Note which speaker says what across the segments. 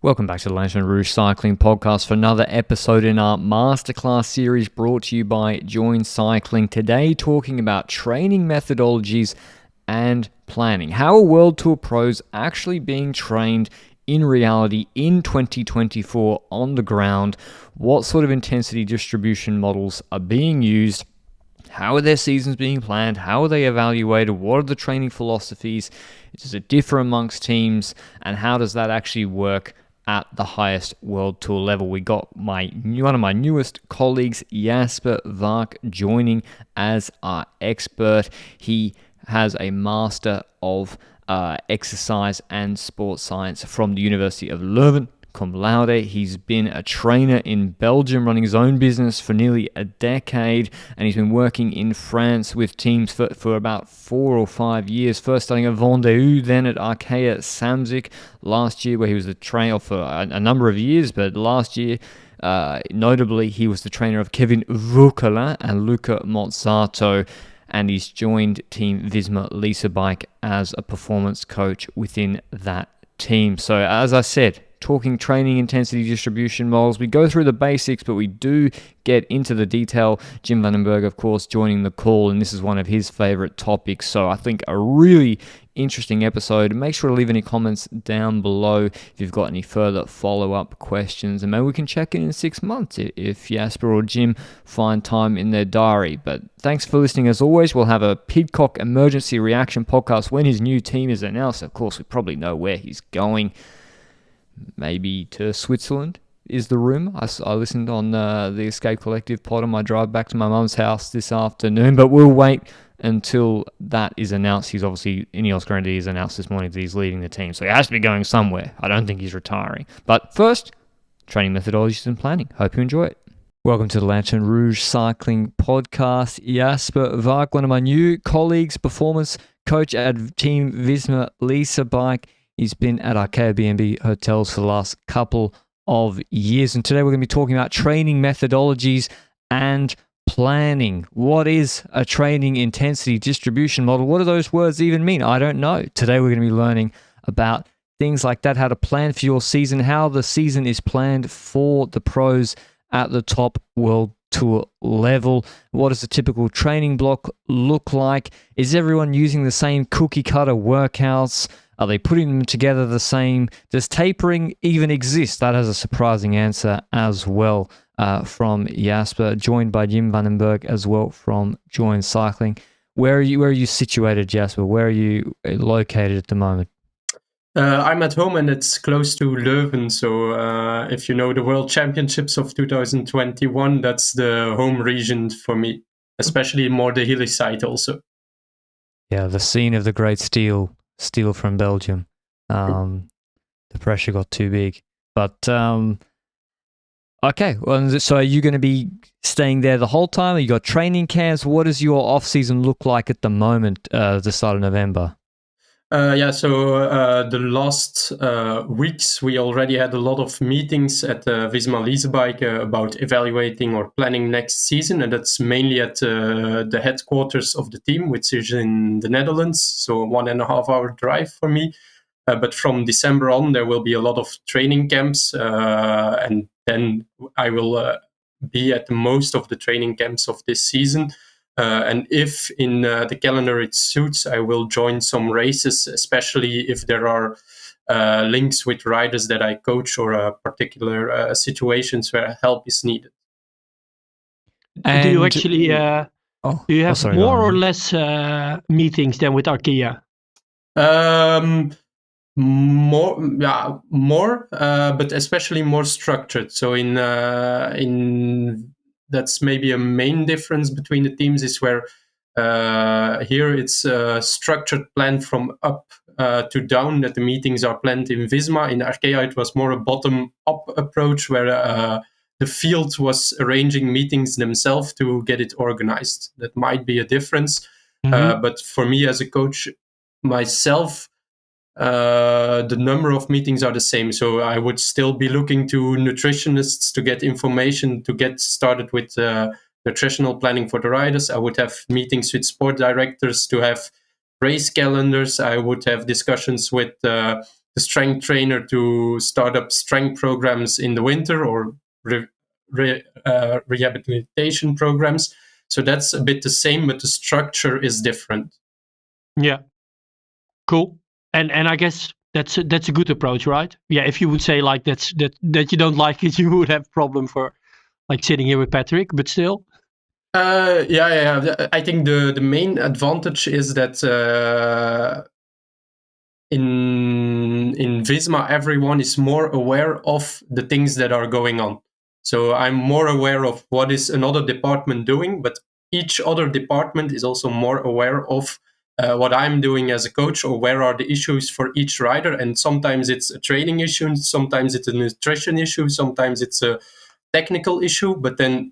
Speaker 1: Welcome back to the Lanterne Rouge Cycling Podcast for another episode in our Masterclass series brought to you by Join Cycling. Today talking about training methodologies and planning. How are World Tour pros actually being trained in reality in 2024 on the ground? What sort of intensity distribution models are being used? How are their seasons being planned? How are they evaluated? What are the training philosophies? Does it differ amongst teams? And how does that actually work at the highest World Tour level? We got one of my newest colleagues, Jasper Vaeck, joining as our expert. He has a Master of Exercise and Sports Science from the University of Leuven, cum laude. He's been a trainer in Belgium, running his own business for nearly a decade, and he's been working in France with teams for about 4 or 5 years, first starting at Vendée, then at Arkea Samsic last year, where he was the trainer for a number of years, but last year, notably, he was the trainer of Kevin Vauquelin and Luca Mozzato, and he's joined Team Visma Lease as a performance coach within that team. So as I said, talking training intensity distribution models. We go through the basics, but we do get into the detail. Jim Vandenberg, of course, joining the call, and this is one of his favorite topics. So I think a really interesting episode. Make sure to leave any comments down below if you've got any further follow-up questions, and maybe we can check in 6 months if Jasper or Jim find time in their diary. But thanks for listening. As always, we'll have a Pidcock emergency reaction podcast when his new team is announced. Of course, we probably know where he's going. Maybe to Switzerland is the rumor. I listened on the Escape Collective pod on my drive back to my mum's house this afternoon, but we'll wait until that is announced. He's obviously, Ineos Grenadier has announced this morning that he's leading the team, so he has to be going somewhere. I don't think he's retiring. But first, training methodologies and planning. Hope you enjoy it. Welcome to the Lanterne Rouge Cycling Podcast. Jasper Vaeck, one of my new colleagues, performance coach at Team Visma Lease. He's been at Arkea B&B hotels for the last couple of years. And today we're going to be talking about training methodologies and planning. What is a training intensity distribution model? What do those words even mean? I don't know. Today we're going to be learning about things like that, how to plan for your season, how the season is planned for the pros at the top World Tour level. What does a typical training block look like? Is everyone using the same cookie cutter workouts? Are they putting them together the same? Does tapering even exist? That has a surprising answer as well from Jasper, joined by Jim Vandenberg as well from Join Cycling. Where are you situated, Jasper? Where are you located at the moment?
Speaker 2: I'm at home and it's close to Leuven. So if you know the World Championships of 2021, that's the home region for me, especially more the hilly side also.
Speaker 1: Yeah, the scene of the great steel from Belgium. The pressure got too big. But, okay. Well, so are you going to be staying there the whole time? You got training camps? What does your off-season look like at the moment, the start of November?
Speaker 2: The last weeks, we already had a lot of meetings at Visma Lease about evaluating or planning next season. And that's mainly at the headquarters of the team, which is in the Netherlands. So 1.5 hour drive for me. But from December on, there will be a lot of training camps. And then I will be at most of the training camps of this season. And if in the calendar it suits, I will join some races, especially if there are links with riders that I coach or particular situations where help is needed.
Speaker 3: And do you actually do you have more or less meetings than with Arkea?
Speaker 2: More, but especially more structured. So in that's maybe a main difference between the teams is where here it's a structured plan from up to down, that the meetings are planned in Visma. In Arkea, it was more a bottom-up approach where the field was arranging meetings themselves to get it organized. That might be a difference. But for me as a coach myself, the number of meetings are the same. So I would still be looking to nutritionists to get information, to get started with nutritional planning for the riders. I would have meetings with sport directors to have race calendars. I would have discussions with the strength trainer to start up strength programs in the winter or rehabilitation programs. So that's a bit the same, but the structure is different.
Speaker 3: Yeah, cool. And I guess that's a good approach, right? Yeah, if you would say like that you don't like it, you would have a problem for like sitting here with Patrick, but still.
Speaker 2: Yeah. I think the main advantage is that in Visma, everyone is more aware of the things that are going on. So I'm more aware of what is another department doing, but each other department is also more aware of what I'm doing as a coach, or where are the issues for each rider. And sometimes it's a training issue, sometimes it's a nutrition issue, sometimes it's a technical issue. But then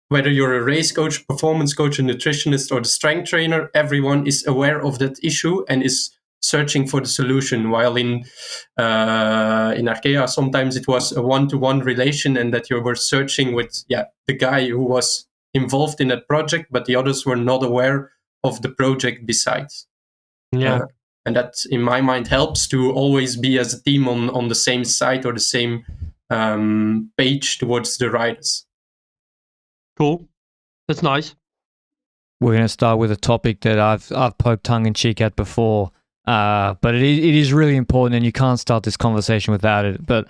Speaker 2: whether you're a race coach, performance coach, a nutritionist, or the strength trainer, everyone is aware of that issue and is searching for the solution. While in Arkea, sometimes it was a one-to-one relation, and that you were searching with the guy who was involved in that project, but the others were not aware of the project besides.
Speaker 3: Yeah.
Speaker 2: And that, in my mind, helps to always be as a team on the same side or the same page towards the riders.
Speaker 3: Cool. That's nice.
Speaker 1: We're going to start with a topic that I've poked tongue-in-cheek at before, but it is really important, and you can't start this conversation without it. But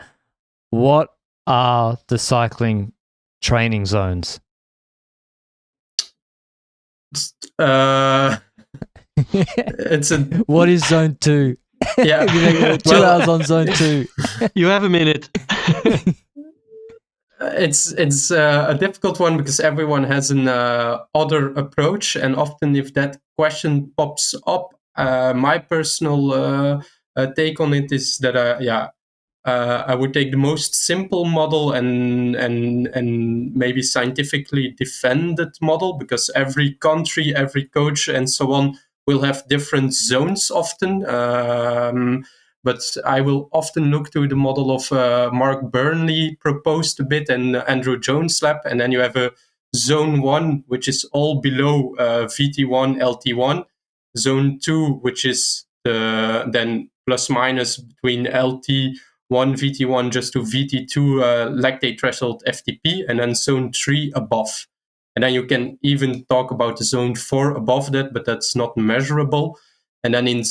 Speaker 1: what are the cycling training zones?
Speaker 2: It's a.
Speaker 1: What is zone 2?
Speaker 2: Yeah,
Speaker 1: 2 hours on zone 2.
Speaker 3: You have a minute.
Speaker 2: It's a difficult one because everyone has an other approach, and often if that question pops up, my personal take on it is that I would take the most simple model and maybe scientifically defended model, because every country, every coach, and so on will have different zones often. But I will often look to the model of Mark Burnley proposed a bit, and Andrew Jones lab. And then you have a zone 1, which is all below VT1, LT1. Zone 2, which is then plus minus between LT1, VT1 just to VT2 lactate threshold FTP. And then zone 3 above. And then you can even talk about the zone 4 above that, but that's not measurable. And then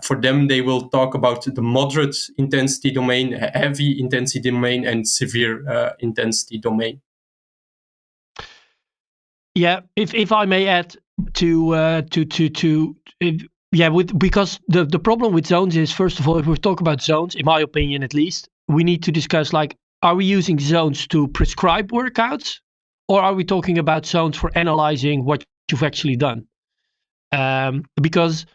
Speaker 2: for them, they will talk about the moderate intensity domain, heavy intensity domain, and severe intensity domain.
Speaker 3: Yeah, if I may add because the problem with zones is, first of all, if we talk about zones, in my opinion at least, we need to discuss, like, are we using zones to prescribe workouts, or are we talking about zones for analyzing what you've actually done? Because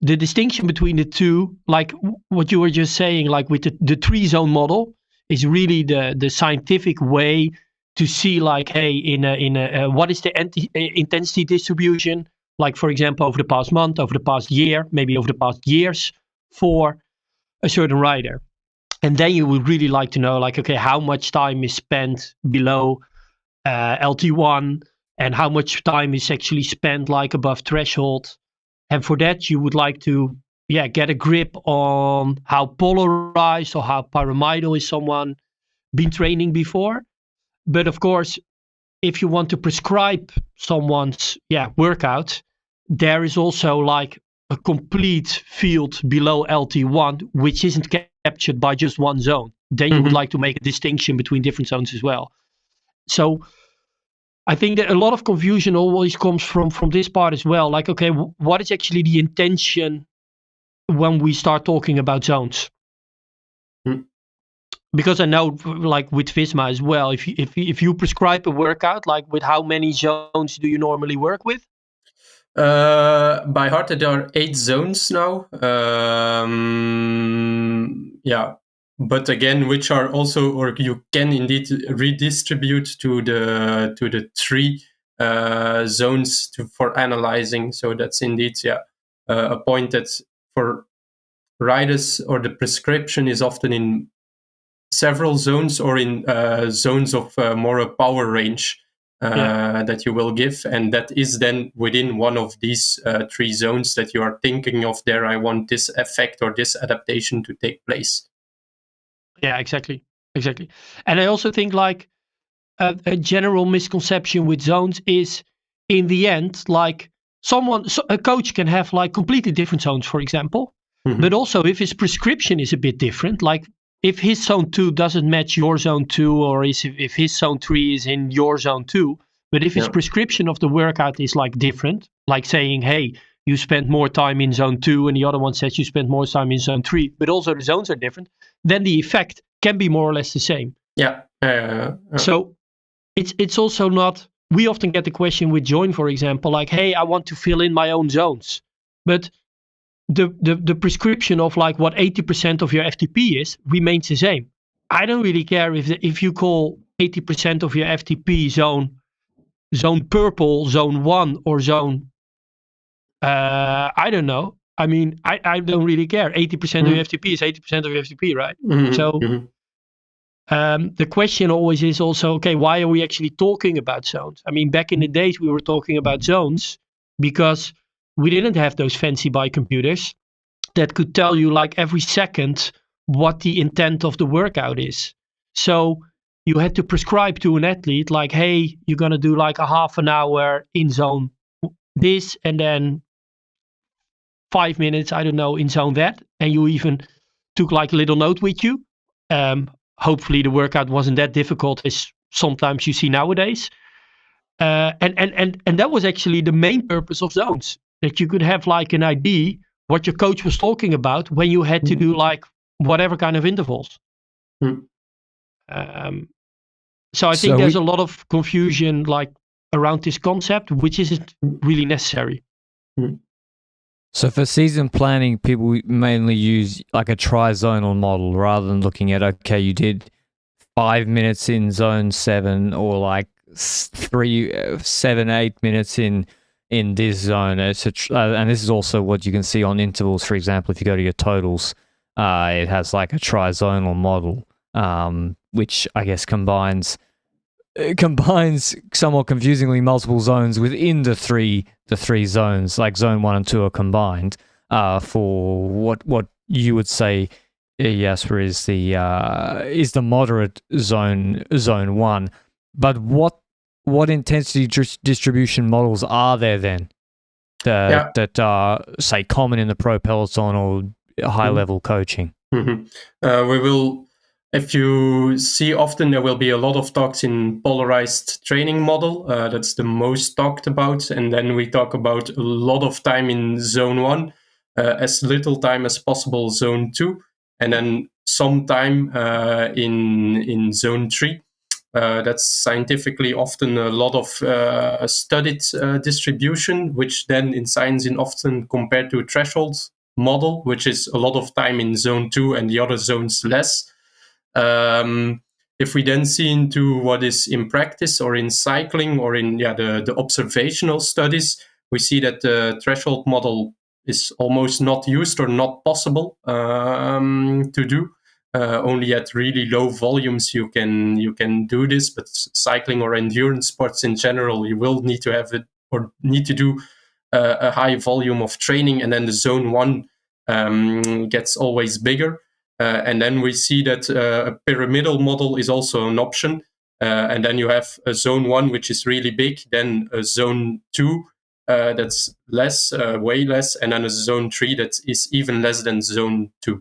Speaker 3: the distinction between the two, like what you were just saying, like with the 3-zone model, is really the scientific way to see, like, hey, in a what is the intensity distribution, like, for example, over the past month, over the past year, maybe over the past years, for a certain rider. And then you would really like to know, like, okay, how much time is spent below LT1, and how much time is actually spent, like, above threshold. And for that, you would like to get a grip on how polarized or how pyramidal is someone been training before. But of course, if you want to prescribe someone's workout, there is also like a complete field below LT1, which isn't captured by just one zone. Then you would like to make a distinction between different zones as well. So I think that a lot of confusion always comes from this part as well. Like, okay, what is actually the intention when we start talking about zones? Because I know, like with Visma as well, if you prescribe a workout, like, with how many zones do you normally work with?
Speaker 2: By heart, there are 8 zones now. But again, which are also, or you can indeed redistribute to the 3 zones for analyzing. So that's indeed a point that for riders, or the prescription is often in several zones, or in zones of more a power range. that you will give, and that is then within one of these 3 zones that you are thinking of. There, I want this effect or this adaptation to take place.
Speaker 3: Yeah, exactly. And I also think like a general misconception with zones is, in the end, like a coach can have like completely different zones, for example.
Speaker 2: Mm-hmm.
Speaker 3: But also if his prescription is a bit different, like if his zone 2 doesn't match your zone 2, or if his zone 3 is in your zone 2, but if his prescription of the workout is like different, like saying, hey, you spend more time in zone 2 and the other one says you spend more time in zone 3, but also the zones are different, then the effect can be more or less the same. So it's also not, we often get the question with Join, for example, like, hey, I want to fill in my own zones. But the prescription of like what 80% of your FTP is remains the same. I don't really care if you call 80% of your FTP zone purple, zone 1, or zone, I don't know. I mean, I don't really care. 80% of your FTP is 80% of your FTP, right?
Speaker 2: Mm-hmm.
Speaker 3: So the question always is also, okay, why are we actually talking about zones? I mean, back in the days, we were talking about zones because we didn't have those fancy bike computers that could tell you like every second what the intent of the workout is. So you had to prescribe to an athlete like, hey, you're going to do like a half an hour in zone this, and then 5 minutes, I don't know, in zone that. And you even took like a little note with you. Hopefully the workout wasn't that difficult as sometimes you see nowadays. And that was actually the main purpose of zones, that you could have like an idea what your coach was talking about when you had to do like whatever kind of intervals. So I think there's a lot of confusion like around this concept, which isn't really necessary.
Speaker 1: So for season planning, people mainly use like a tri-zonal model rather than looking at, okay, you did 5 minutes in zone 7 or like 8 minutes in this zone. And this is also what you can see on intervals. For example, if you go to your totals, it has like a tri-zonal model, which I guess combines somewhat confusingly multiple zones within the three zones, like zone 1 and 2 are combined for what you would say, Jasper, is the moderate zone 1. But what intensity distribution models are there then that are, say, common in the pro peloton or high level coaching?
Speaker 2: We will. If you see, often there will be a lot of talks in polarized training model. That's the most talked about. And then we talk about a lot of time in zone 1, as little time as possible zone 2, and then some time in zone 3. That's scientifically often a lot of studied distribution, which then in science is often compared to a threshold model, which is a lot of time in zone 2 and the other zones less. If we then see into what is in practice or in cycling or in the observational studies, we see that the threshold model is almost not used or not possible to do. Only at really low volumes you can do this, but cycling or endurance sports in general, you will need to have it or need to do a high volume of training, and then the zone 1 gets always bigger. And then we see that a pyramidal model is also an option. And then you have a zone 1, which is really big, then a zone 2 that's less, way less, and then a zone 3 that is even less than zone 2.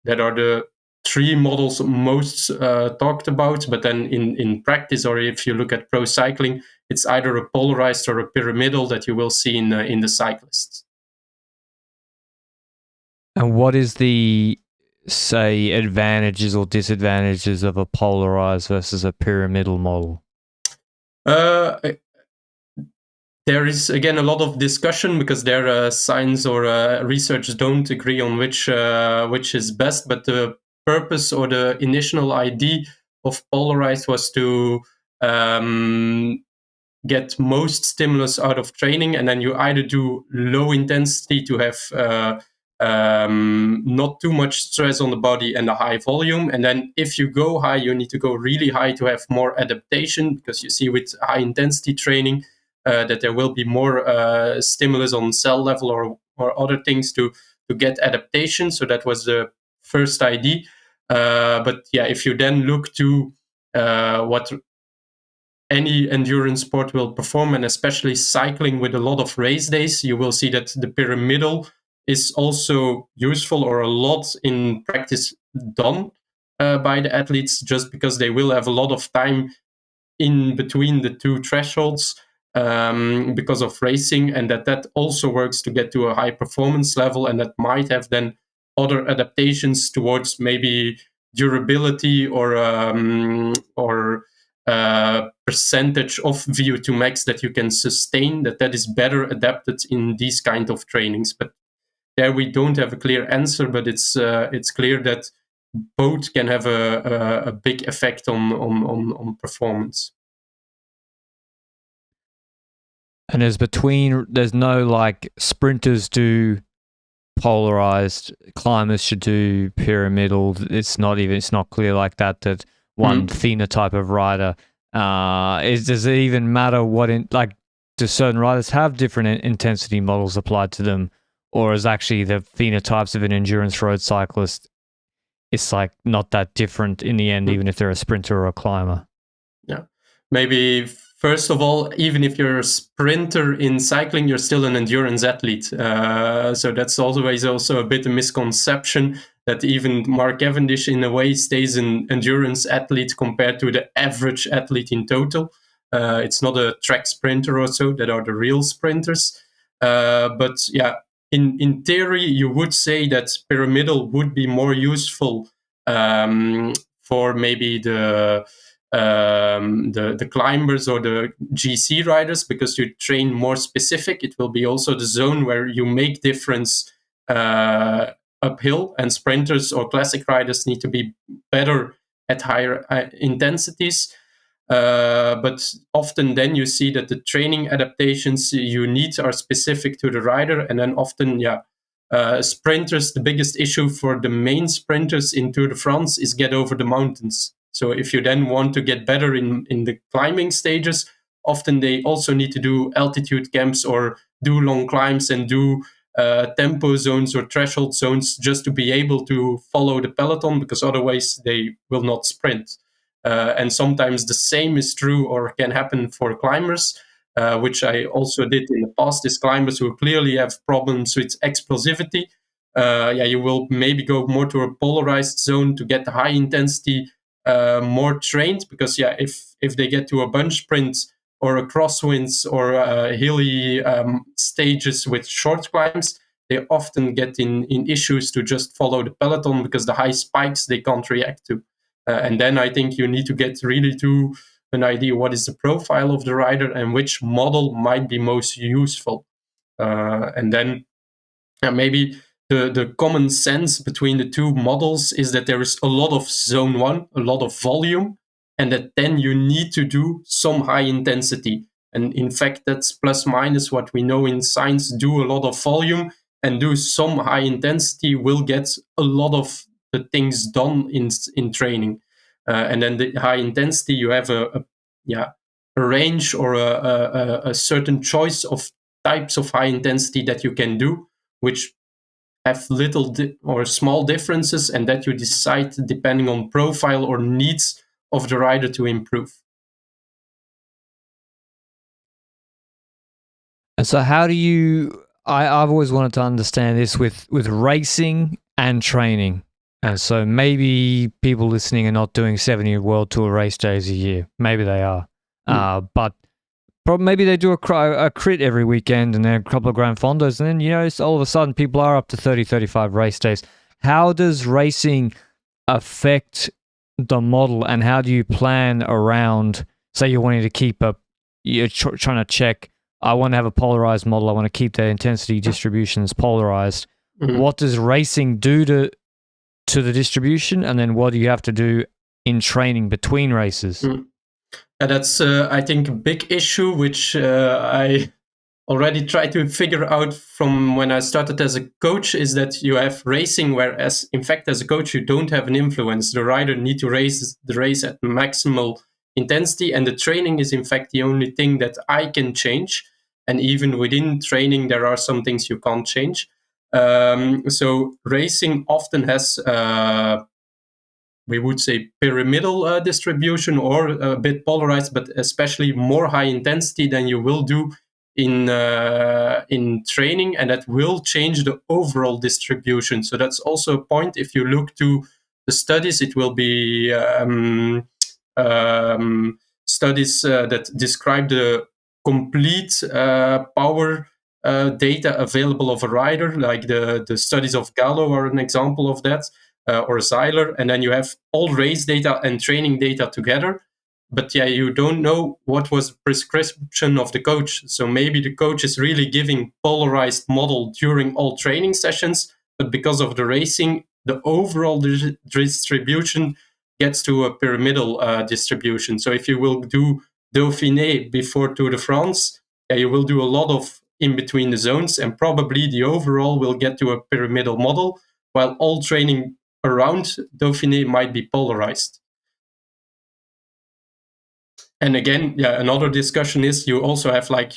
Speaker 2: That are the 3 models most talked about. But then in practice, or if you look at pro cycling, it's either a polarized or a pyramidal that you will see in the cyclists.
Speaker 1: And what is the, say, advantages or disadvantages of a polarized versus a pyramidal model?
Speaker 2: There is, again, a lot of discussion because their science or research don't agree on which is best. But the purpose or the initial idea of polarized was to get most stimulus out of training, and then you either do low intensity to have not too much stress on the body and a high volume. And then if you go high, you need to go really high to have more adaptation, because you see with high intensity training that there will be more stimulus on cell level or other things to get adaptation. So that was the first idea. But yeah, if you then look to what any endurance sport will perform, and especially cycling with a lot of race days, you will see that the pyramidal is also useful, or a lot in practice done by the athletes, just because they will have a lot of time in between the two thresholds because of racing, and that also works to get to a high performance level, and that might have then other adaptations towards maybe durability or percentage of VO2 max that you can sustain, that is better adapted in these kind of trainings. But there we don't have a clear answer, but it's clear that both can have a big effect on performance.
Speaker 1: And there's no like sprinters do polarized, climbers should do pyramidal. It's not clear like that one phenotype of rider. Does it even matter do certain riders have different intensity models applied to them, or is actually the phenotypes of an endurance road cyclist, it's like not that different in the end, even if they're a sprinter or a climber?
Speaker 2: Yeah, maybe first of all, even if you're a sprinter in cycling, you're still an endurance athlete. So that's always also a bit of misconception that even Mark Cavendish in a way stays an endurance athlete compared to the average athlete in total. It's not a track sprinter or so that are the real sprinters. But yeah, in theory, you would say that pyramidal would be more useful for maybe the climbers or the GC riders, because you train more specific. It will be also the zone where you make difference uphill, and sprinters or classic riders need to be better at higher intensities. But often then you see that the training adaptations you need are specific to the rider, and then often, sprinters, the biggest issue for the main sprinters in Tour de France is get over the mountains. So if you then want to get better in the climbing stages, often they also need to do altitude camps or do long climbs and do tempo zones or threshold zones just to be able to follow the peloton, because otherwise they will not sprint. And sometimes the same is true or can happen for climbers, which I also did in the past, is climbers who clearly have problems with explosivity. You will maybe go more to a polarized zone to get the high intensity more trained, because if they get to a bunch sprint or a crosswinds or hilly stages with short climbs, they often get in issues to just follow the peloton, because the high spikes they can't react to. And then I think you need to get really to an idea what is the profile of the rider and which model might be most useful. And then maybe the common sense between the two models is that there is a lot of zone one, a lot of volume, and that then you need to do some high intensity. And in fact, that's plus minus what we know in science. Do a lot of volume and do some high intensity will get a lot of the things done in training. And then the high intensity, you have a range or a certain choice of types of high intensity that you can do, which have little or small differences, and that you decide depending on profile or needs of the rider to improve.
Speaker 1: And so how do you, I've always wanted to understand this with racing and training. And so maybe people listening are not doing 70 World Tour race days a year. Maybe they are. But maybe they do a crit every weekend and then a couple of Grand Fondos. And then, all of a sudden people are up to 30, 35 race days. How does racing affect the model, and how do you plan around, say you're wanting to keep you're trying to check, I want to have a polarized model, I want to keep the intensity distributions polarized. Mm-hmm. What does racing do to the distribution, and then what do you have to do in training between races?
Speaker 2: And that's, I think, a big issue, which I already tried to figure out from when I started as a coach is that you have racing, whereas in fact as a coach you don't have an influence. The rider need to race the race at maximal intensity, and the training is in fact the only thing that I can change. And even within training, there are some things you can't change. So racing often has, we would say, pyramidal distribution or a bit polarized, but especially more high intensity than you will do in training, and that will change the overall distribution. So that's also a point. If you look to the studies, it will be studies that describe the complete power data available of a rider, like the studies of Gallo are an example of that, or Zeiler, and then you have all race data and training data together. But yeah, you don't know what was the prescription of the coach. So maybe the coach is really giving polarized model during all training sessions, but because of the racing, the overall distribution gets to a pyramidal distribution. So if you will do Dauphiné before Tour de France, you will do a lot of in between the zones, and probably the overall will get to a pyramidal model, while all training around Dauphiné might be polarized. And again, another discussion is you also have, like,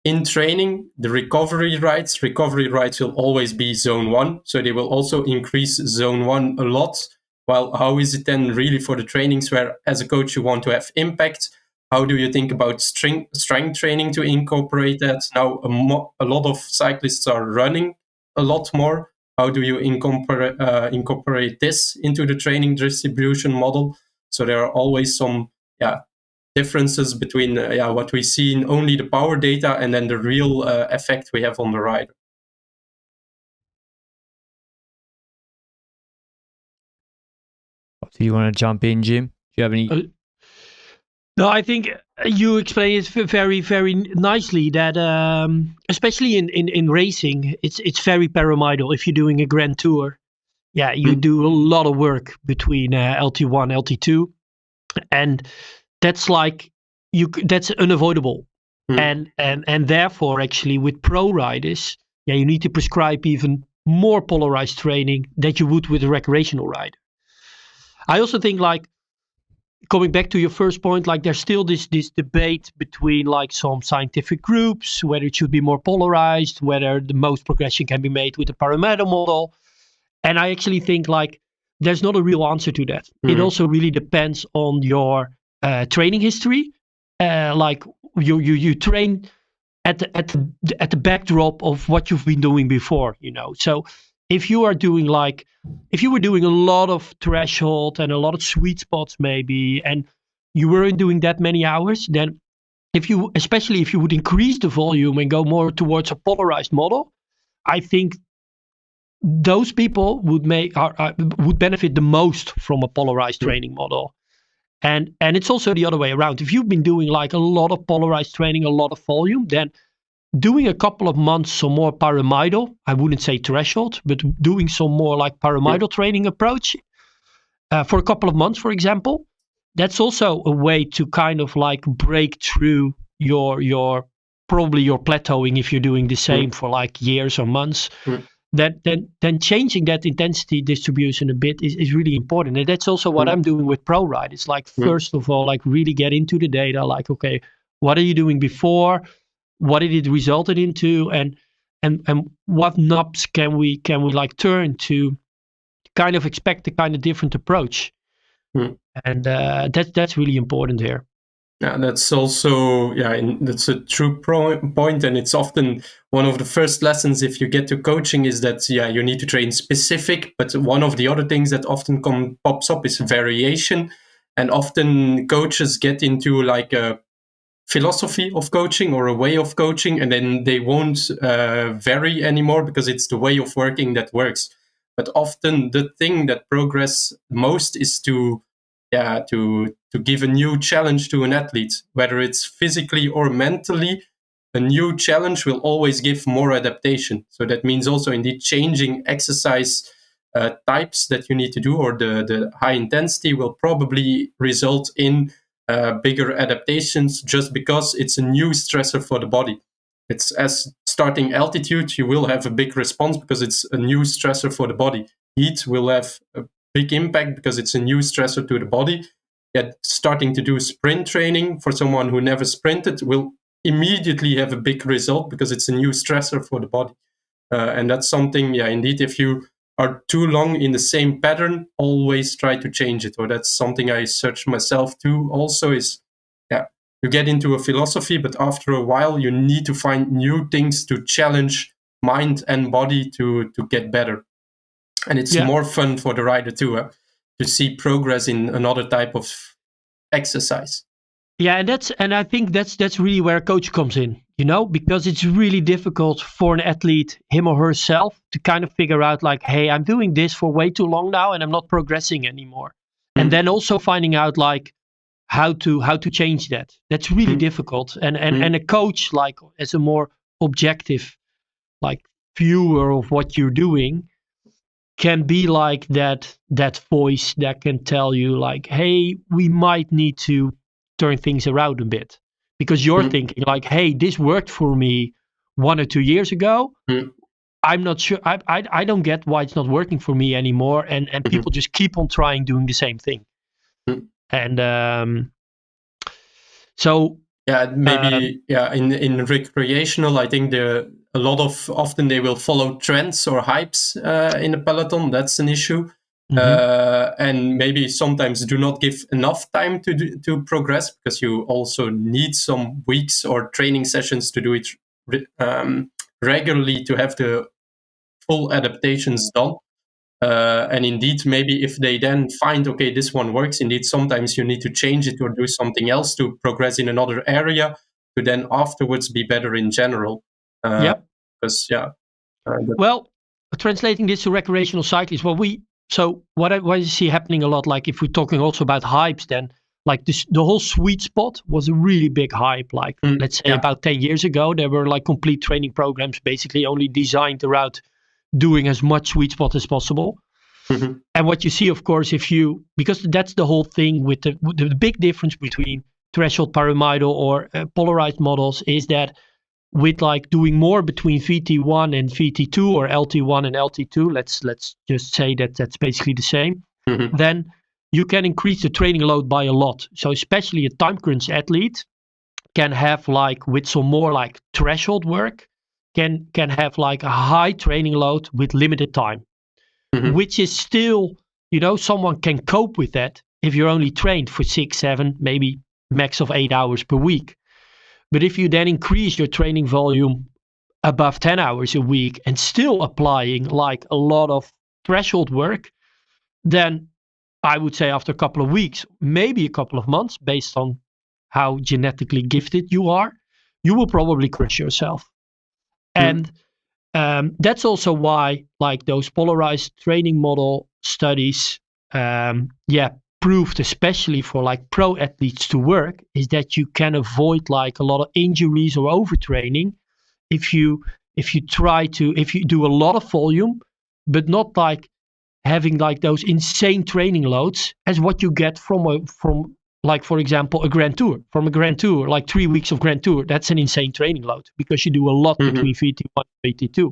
Speaker 2: in training, the recovery rides. Recovery rides will always be zone 1, so they will also increase zone 1 a lot. Well, how is it then really for the trainings where, as a coach, you want to have impact? How do you think about strength training to incorporate that? Now, a lot of cyclists are running a lot more. How do you incorporate this into the training distribution model? So there are always some differences between what we see in only the power data and then the real effect we have on the rider.
Speaker 1: Do you want to jump in, Jim? Do you have any?
Speaker 3: No, I think you explained it very, very nicely that especially in racing, it's very pyramidal. If you're doing a Grand Tour, you do a lot of work between LT1, LT2, and that's like that's unavoidable. And therefore, actually, with pro riders, you need to prescribe even more polarized training than you would with a recreational rider. I also think, like, coming back to your first point, like, there's still this debate between, like, some scientific groups, whether it should be more polarized, whether the most progression can be made with the pyramidal model. And I actually think, like, there's not a real answer to that. It also really depends on your training history. Like, you train at the backdrop of what you've been doing before, So if you were doing a lot of threshold and a lot of sweet spots maybe, and you weren't doing that many hours, then especially if you would increase the volume and go more towards a polarized model, I think those people would benefit the most from a polarized training model. And it's also the other way around. If you've been doing, like, a lot of polarized training, a lot of volume, then doing a couple of months some more pyramidal, I wouldn't say threshold, but doing some more like pyramidal training approach for a couple of months, for example, that's also a way to kind of, like, break through your probably your plateauing if you're doing the same for, like, years or months. Then changing that intensity distribution a bit is really important. And that's also what I'm doing with pro ride. It's like, first of all, like, really get into the data, like, okay, what are you doing before? What did it resulted into, and what knobs can we like turn to kind of expect a kind of different approach? And that's really important here.
Speaker 2: Yeah, that's also that's a true point, and it's often one of the first lessons if you get to coaching is that you need to train specific. But one of the other things that often pops up is variation, and often coaches get into, like, a philosophy of coaching or a way of coaching, and then they won't vary anymore because it's the way of working that works. But often the thing that progress most is to give a new challenge to an athlete, whether it's physically or mentally. A new challenge will always give more adaptation. So that means also indeed changing exercise types that you need to do, or the high intensity will probably result in bigger adaptations, just because it's a new stressor for the body. it's as starting altitude, you will have a big response because it's a new stressor for the body. Heat will have a big impact because it's a new stressor to the body. Yet starting to do sprint training for someone who never sprinted will immediately have a big result because it's a new stressor for the body. And that's something, indeed, if you are too long in the same pattern, always try to change it. Or that's something I search myself too also is, you get into a philosophy, but after a while you need to find new things to challenge mind and body to get better. And it's more fun for the rider too, to see progress in another type of exercise.
Speaker 3: Yeah, and I think that's really where a coach comes in, because it's really difficult for an athlete, him or herself, to kind of figure out like, hey, I'm doing this for way too long now and I'm not progressing anymore. And then also finding out like how to change that. That's really difficult. And a coach, like as a more objective like viewer of what you're doing, can be like that voice that can tell you like, hey, we might need to turn things around a bit, because you're thinking like, hey, this worked for me 1 or 2 years ago. I'm not sure. I don't get why it's not working for me anymore. And people just keep on trying doing the same thing. And so
Speaker 2: maybe in recreational, I think often they will follow trends or hypes in a peloton. That's an issue. And maybe sometimes do not give enough time to progress, because you also need some weeks or training sessions to do it regularly to have the full adaptations done. And indeed, maybe if they then find, okay, this one works, indeed, sometimes you need to change it or do something else to progress in another area to then afterwards be better in general.
Speaker 3: Well, translating this to recreational cyclists, what I see happening a lot, like if we're talking also about hypes, then like the whole sweet spot was a really big hype. Like let's say about 10 years ago, there were like complete training programs basically only designed around doing as much sweet spot as possible. And what you see, of course, because that's the whole thing with the big difference between threshold pyramidal or polarized models is that with like doing more between VT1 and VT2 or LT1 and LT2, let's just say that that's basically the same, then you can increase the training load by a lot. So especially a time crunch athlete can have like with some more like threshold work, can have like a high training load with limited time, which is still, someone can cope with that if you're only trained for 6, 7, maybe max of 8 hours per week. But if you then increase your training volume above 10 hours a week and still applying like a lot of threshold work, then I would say after a couple of weeks, maybe a couple of months, based on how genetically gifted you are, you will probably crush yourself. And that's also why like those polarized training model studies, proved, especially for like pro athletes to work, is that you can avoid like a lot of injuries or overtraining if you do a lot of volume, but not like having like those insane training loads as what you get from like, for example, a Grand Tour. From a Grand Tour, like 3 weeks of Grand Tour, that's an insane training load because you do a lot between VT1 and VT2.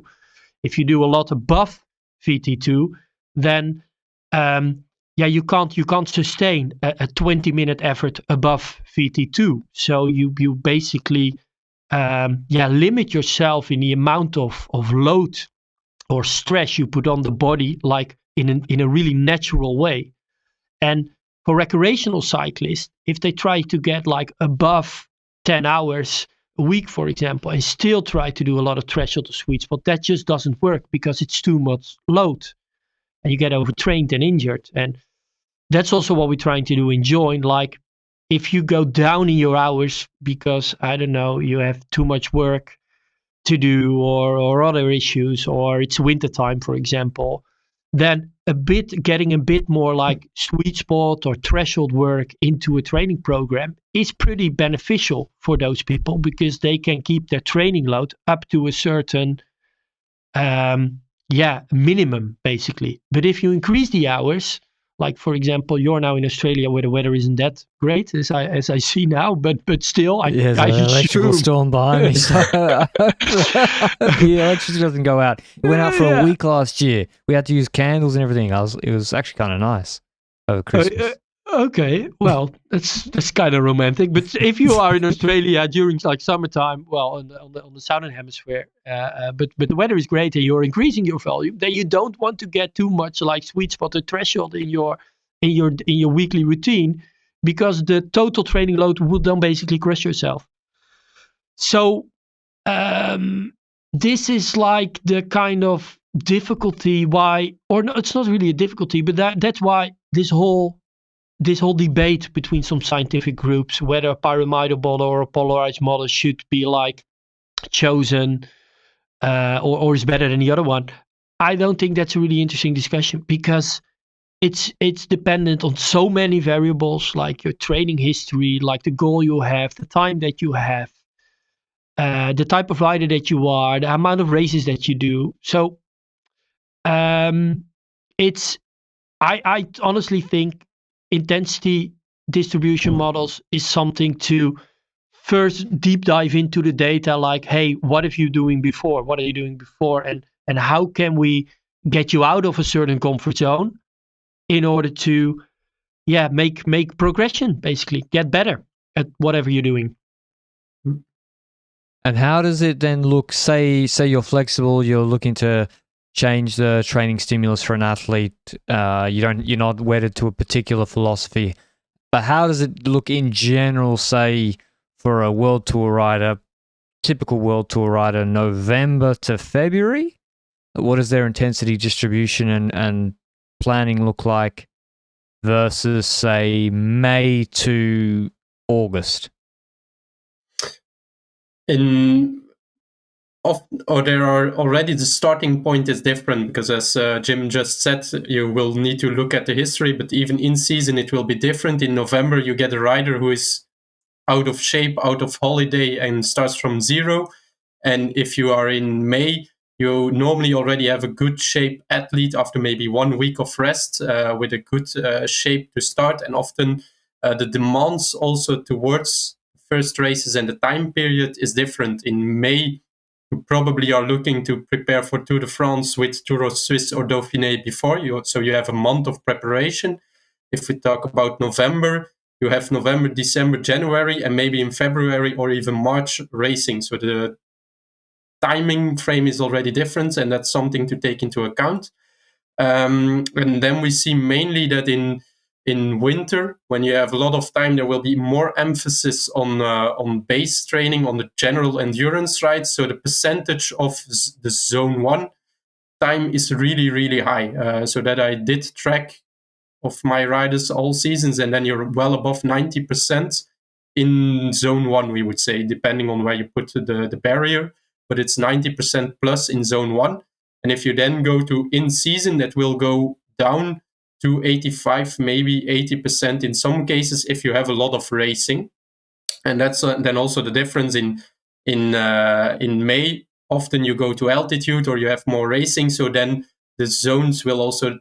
Speaker 3: If you do a lot above VT2, then you can't sustain a 20-minute effort above VT2. So you basically limit yourself in the amount of load or stress you put on the body, like in a really natural way. And for recreational cyclists, if they try to get like above 10 hours a week, for example, and still try to do a lot of threshold or sweet spot, that just doesn't work because it's too much load and you get overtrained and injured. And that's also what we're trying to do in Join. Like if you go down in your hours because, I don't know, you have too much work to do or other issues, or it's wintertime, for example, then getting a bit more like sweet spot or threshold work into a training program is pretty beneficial for those people because they can keep their training load up to a certain minimum, basically. But if you increase the hours, Like, for example, you're now in Australia where the weather isn't that great as I see now, but still, I
Speaker 1: There's an electrical
Speaker 3: assume.
Speaker 1: storm behind me, so the electricity doesn't go out. It went out for a week last year. We had to use candles and everything. It was actually kind of nice over Christmas.
Speaker 3: Okay, well, that's kind of romantic. But if you are in Australia during like summertime, well, on the southern hemisphere, but the weather is great and you're increasing your volume, then you don't want to get too much like sweet spot or threshold in your weekly routine, because the total training load would then basically crush yourself. So this is like the kind of difficulty why, or no, it's not really a difficulty, but that's why this whole debate between some scientific groups whether a pyramidal model or a polarized model should be like chosen or is better than the other one. I don't think that's a really interesting discussion, because it's dependent on so many variables, like your training history, like the goal you have, the time that you have, the type of rider that you are, the amount of races that you do. So I honestly think intensity distribution models is something to first deep dive into the data, like, hey, what are you doing before? What are you doing before? And how can we get you out of a certain comfort zone in order to make progression, basically get better at whatever you're doing.
Speaker 1: And how does it then look? Say you're flexible, you're looking to change the training stimulus for an athlete. You're not wedded to a particular philosophy. But how does it look in general, say, for a World Tour rider, typical World Tour rider, November to February? What does their intensity distribution and planning look like versus, say, May to August?
Speaker 2: There are already, the starting point is different, because as Jim just said, you will need to look at the history, but even in season it will be different. In November you get a rider who is out of shape, out of holiday, and starts from zero. And if you are in May, you normally already have a good shape athlete after maybe 1 week of rest, with a good shape to start. And often the demands also towards first races and the time period is different. In May, you probably are looking to prepare for Tour de France with Tour of Swiss or Dauphiné before you, so you have a month of preparation. If we talk about November, you have November, December, January, and maybe in February or even March racing. So the timing frame is already different, and that's something to take into account. And then we see mainly that in winter, when you have a lot of time, there will be more emphasis on base training, on the general endurance rides. So the percentage of the zone 1 time is really, really high. So that I did track of my riders all seasons, and then you're well above 90% in zone 1, we would say, depending on where you put the barrier. But it's 90% plus in zone 1. And if you then go to in season, that will go down to 85, maybe 80% in some cases if you have a lot of racing. And that's then also the difference in May. Often you go to altitude or you have more racing, so then the zones will also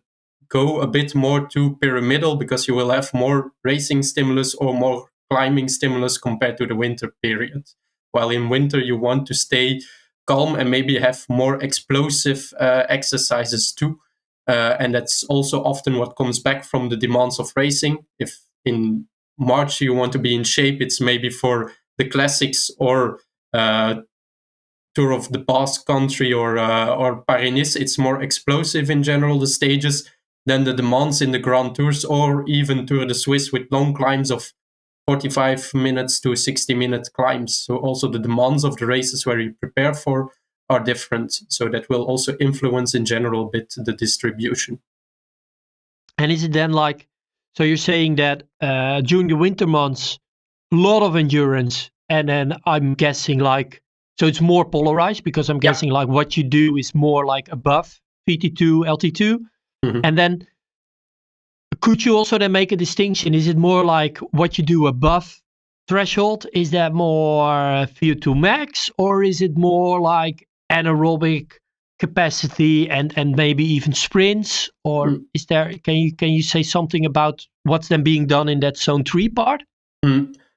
Speaker 2: go a bit more to pyramidal, because you will have more racing stimulus or more climbing stimulus compared to the winter period. While in winter you want to stay calm and maybe have more explosive exercises too. And that's also often what comes back from the demands of racing. If in March you want to be in shape, it's maybe for the classics or Tour of the Basque Country or Paris-Nice. It's more explosive in general, the stages, than the demands in the Grand Tours or even Tour de Suisse with long climbs of 45 minutes to 60-minute climbs. So also the demands of the races where you prepare for are different. So that will also influence in general a bit the distribution.
Speaker 3: And is it then like, so you're saying that during the winter months, a lot of endurance, and then I'm guessing like, so it's more polarized, because I'm guessing like what you do is more like above VT2, LT2. Mm-hmm. And then could you also then make a distinction? Is it more like what you do above threshold? Is that more VO2 max, or is it more like anaerobic capacity and maybe even sprints, or is there? Can you say something about what's then being done in that zone 3 part?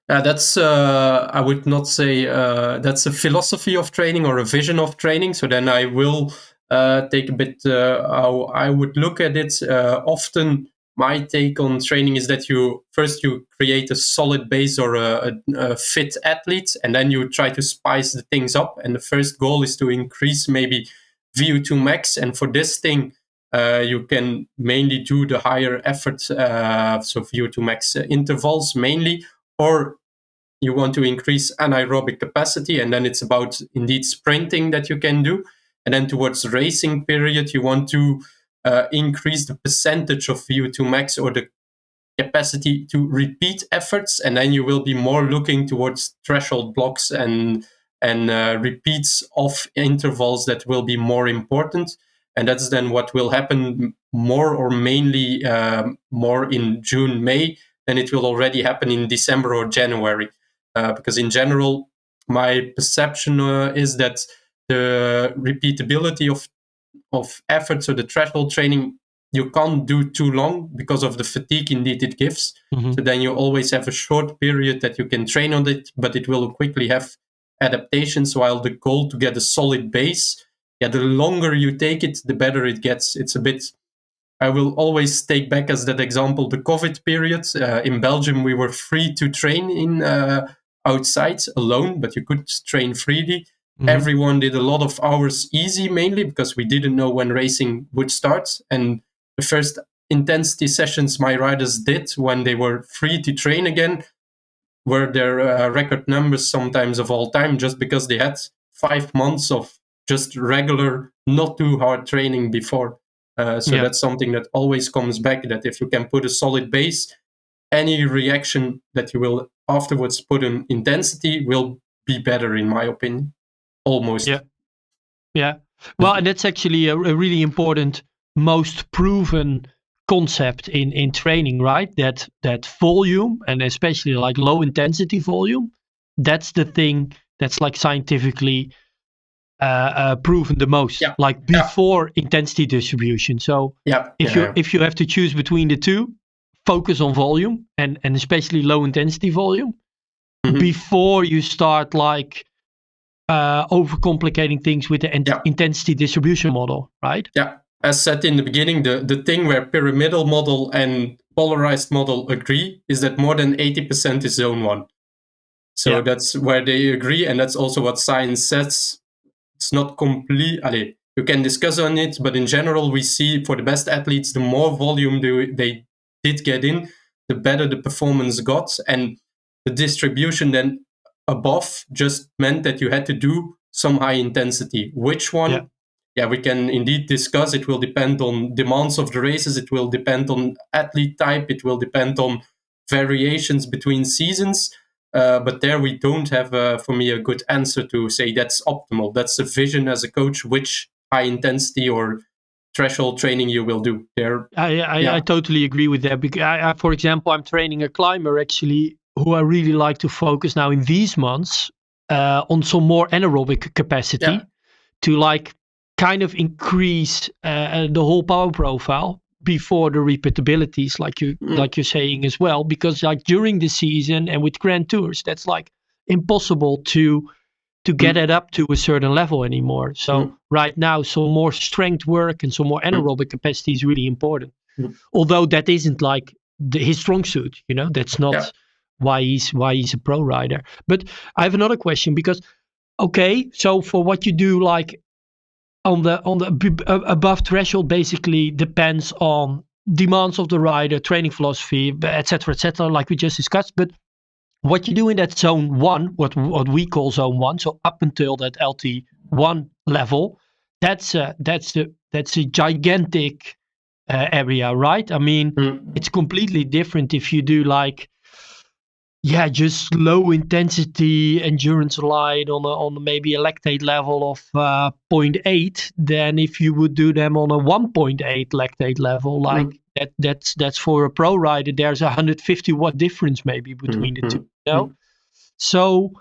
Speaker 2: That's I would not say that's a philosophy of training or a vision of training. So then I will take a bit how I would look at it. Often my take on training is that you create a solid base or a fit athlete, and then you try to spice the things up. And the first goal is to increase maybe VO2 max, and for this thing. You can mainly do the higher effort, so VO2 max intervals mainly, or you want to increase anaerobic capacity, and then it's about indeed sprinting that you can do. And then towards racing period, you want to increase the percentage of VO2 max or the capacity to repeat efforts, and then you will be more looking towards threshold blocks and repeats of intervals that will be more important. And that's then what will happen more or mainly more in June, May, than it will already happen in December or January. Because in general, my perception is that the repeatability of efforts or the threshold training, you can't do too long because of the fatigue indeed it gives.
Speaker 3: Mm-hmm.
Speaker 2: So then you always have a short period that you can train on it, but it will quickly have adaptations, while the goal to get a solid base, the longer you take it, the better it gets. It's a bit, I will always take back as that example, the COVID period. In Belgium, we were free to train in outside alone, but you could train freely. Mm-hmm. Everyone did a lot of hours easy, mainly because we didn't know when racing would start. And the first intensity sessions my riders did when they were free to train again were their record numbers sometimes of all time, just because they had 5 months of just regular, not too hard training before. That's something that always comes back, that if you can put a solid base, any reaction that you will afterwards put in intensity will be better, in my opinion. Almost.
Speaker 3: Yeah. Well, and that's actually a really important, most proven concept in training, right? That volume, and especially like low intensity volume, that's the thing that's like scientifically proven the most, like before intensity distribution. So if you have to choose between the two, focus on volume and especially low intensity volume before you start like overcomplicating things with the intensity distribution model, right?
Speaker 2: Yeah, as said in the beginning, the thing where pyramidal model and polarized model agree is that more than 80% is zone 1. So that's where they agree, and that's also what science says. It's not complete. You can discuss on it, but in general, we see for the best athletes, the more volume they did get in, the better the performance got. And the distribution then above just meant that you had to do some high intensity. Which one? We can indeed discuss. It will depend on demands of the races. It will depend on athlete type. It will depend on variations between seasons. But there we don't have, for me, a good answer to say that's optimal. That's a vision as a coach, which high intensity or threshold training you will do.
Speaker 3: I totally agree with that. Because for example, I'm training a climber actually who I really like to focus now in these months on some more anaerobic capacity to like kind of increase the whole power profile before the repeatabilities, like you're saying as well, because like during the season and with grand tours, that's like impossible to get it up to a certain level anymore. So right now, some more strength work and some more anaerobic capacity is really important. Although that isn't like his strong suit, that's not why he's a pro rider. But I have another question, because so for what you do, like on the above threshold, basically depends on demands of the rider, training philosophy, etc., like we just discussed. But what you do in that zone 1, what we call zone 1, so up until that LT1 level, that's a gigantic area, right? I mean, it's completely different if you do like just low intensity endurance light on maybe a lactate level of 0.8 than if you would do them on a 1.8 lactate level. Like that's for a pro rider, there's 150 watt difference maybe between the two. So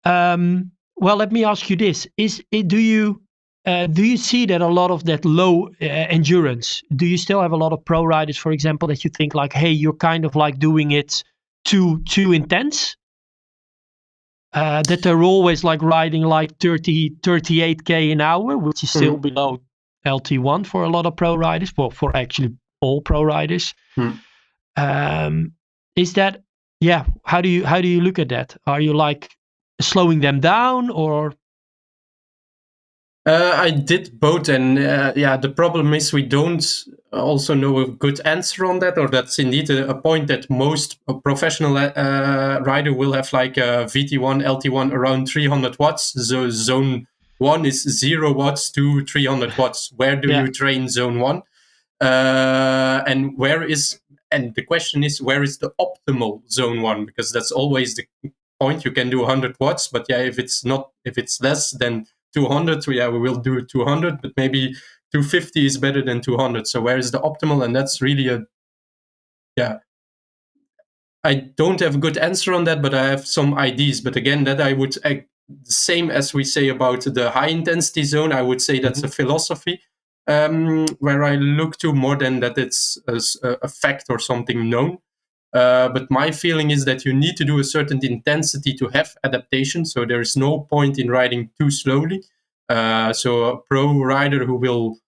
Speaker 3: well, let me ask you this: do you do you see that a lot of that low endurance? Do you still have a lot of pro riders, for example, that you think like, hey, you're kind of like doing it too intense? That they're always like riding like 38k an hour, which is still below LT1 for a lot of pro riders. Well, for actually all pro riders. Is that, yeah? How do you look at that? Are you like slowing them down, or?
Speaker 2: I did both, and the problem is we don't also know a good answer on that, or that's indeed a point that most professional rider will have like a VT1, LT1 around 300 watts. So zone 1 is 0 watts to 300 watts. Where do you train zone 1? And the question is, where is the optimal zone 1? Because that's always the point. You can do 100 watts, but if it's less than 200, we will do 200, but maybe 250 is better than 200. So where is the optimal? And that's really I don't have a good answer on that, but I have some ideas. But again, that I would, the same as we say about the high intensity zone, I would say that's a philosophy where I look to more than that it's a fact or something known. But my feeling is that you need to do a certain intensity to have adaptation. So there is no point in riding too slowly. So a pro rider who will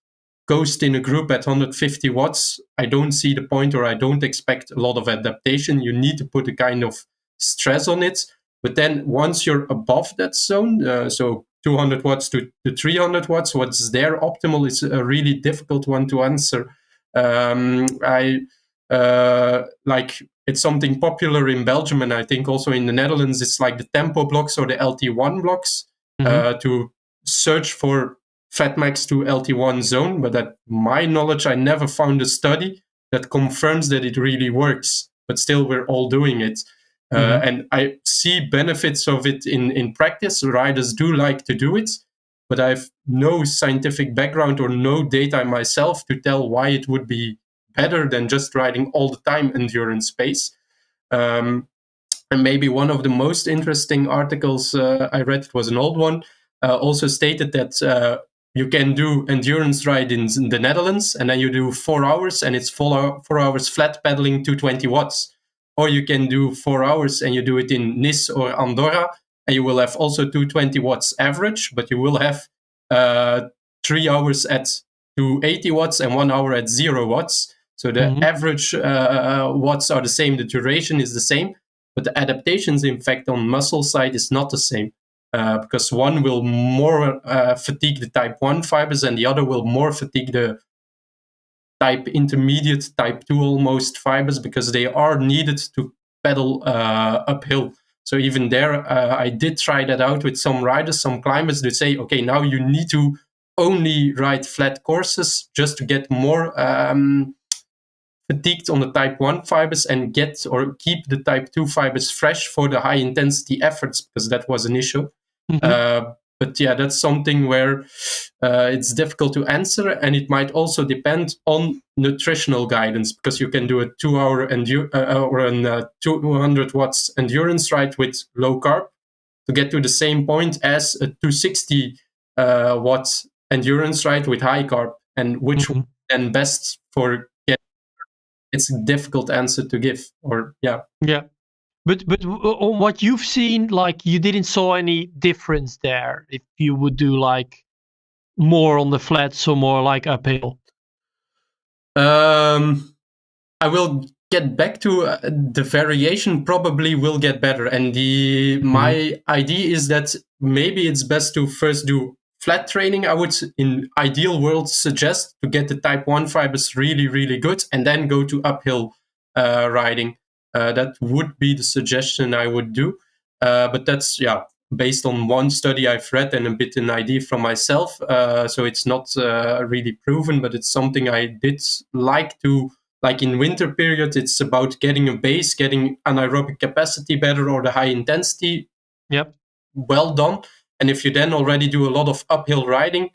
Speaker 2: coast in a group at 150 watts, I don't see the point, or I don't expect a lot of adaptation. You need to put a kind of stress on it. But then once you're above that zone, so 200 watts to 300 watts, what's there optimal is a really difficult one to answer. It's something popular in Belgium, and I think also in the Netherlands, it's like the tempo blocks or the LT1 blocks to search for fatmax to LT1 zone. But at my knowledge, I never found a study that confirms that it really works. But still, we're all doing it. And I see benefits of it in practice. Riders do like to do it, but I have no scientific background or no data myself to tell why it would be better than just riding all the time endurance pace. And maybe one of the most interesting articles I read, it was an old one, also stated that you can do endurance ride in the Netherlands, and then you do 4 hours, and it's 4 hours flat pedaling 220 watts. Or you can do 4 hours and you do it in Nice or Andorra, and you will have also 220 watts average, but you will have 3 hours at 280 watts and 1 hour at 0 watts. So the average watts are the same, the duration is the same, but the adaptations, in fact, on muscle side is not the same. Because one will more fatigue the type 1 fibers, and the other will more fatigue the type intermediate, type 2 almost fibers, because they are needed to pedal uphill. So even there, I did try that out with some riders, some climbers. They say, okay, now you need to only ride flat courses just to get more fatigued on the type 1 fibers and get or keep the type 2 fibers fresh for the high intensity efforts, because that was an issue. But yeah, that's something where it's difficult to answer, and it might also depend on nutritional guidance, because you can do a 2 hour or a 200 watts endurance ride with low carb to get to the same point as a 260 watt endurance ride with high carb, and which then best for getting. It's a difficult answer to give, or yeah.
Speaker 3: But on what you've seen, like, you didn't saw any difference there if you would do like more on the flats or more like uphill?
Speaker 2: I will get back to the variation probably will get better. And my idea is that maybe it's best to first do flat training. I would, in ideal world, suggest to get the type 1 fibers really, really good, and then go to uphill riding. That would be the suggestion I would do. But that's, based on one study I've read and a bit an idea from myself. So it's not really proven, but it's something I did like to, like in winter period, it's about getting a base, getting anaerobic capacity better, or the high intensity well done. And if you then already do a lot of uphill riding,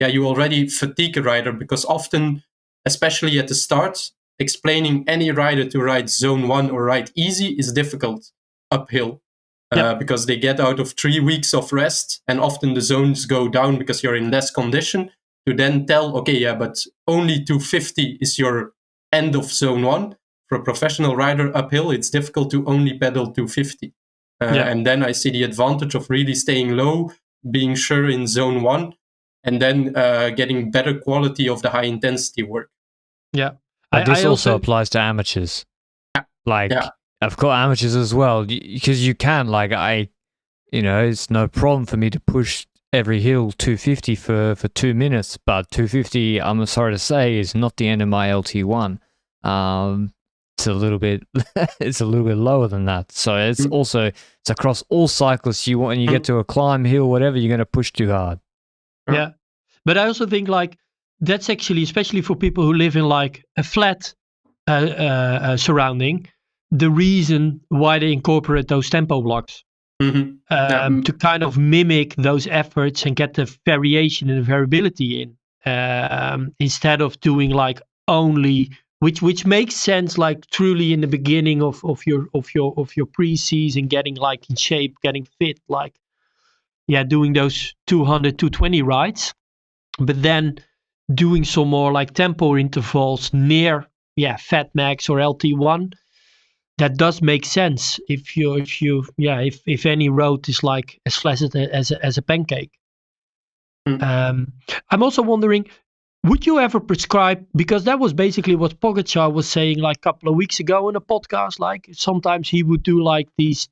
Speaker 2: you already fatigue a rider, because often, especially at the start, explaining any rider to ride zone 1 or ride easy is difficult uphill. because they get out of 3 weeks of rest, and often the zones go down because you're in less condition, to then tell, okay, yeah, but only 250 is your end of zone 1. For a professional rider uphill, it's difficult to only pedal 250. And then I see the advantage of really staying low, being sure in zone 1, and then getting better quality of the high intensity work.
Speaker 3: Yeah.
Speaker 1: But this also applies to amateurs. Like, I've got amateurs as well, because you can, like, it's no problem for me to push every hill 250 for 2 minutes, but 250, I'm sorry to say, is not the end of my LT1. It's a little bit lower than that. So it's across all cyclists. When you get to a climb, hill, whatever, you're going to push too hard.
Speaker 3: Yeah. But I also think, like, that's actually, especially for people who live in like a flat surrounding, the reason why they incorporate those tempo blocks. To kind of mimic those efforts and get the variation and the variability in, instead of doing like only, which makes sense, like truly in the beginning of your pre-season, getting like in shape, getting fit, like doing those 200, 220 rides, but then doing some more like tempo intervals near Fat Max or LT1. That does make sense if any road is like as flat as a pancake. I'm also wondering, would you ever prescribe, because that was basically what Pogačar was saying like a couple of weeks ago in a podcast, like sometimes he would do like these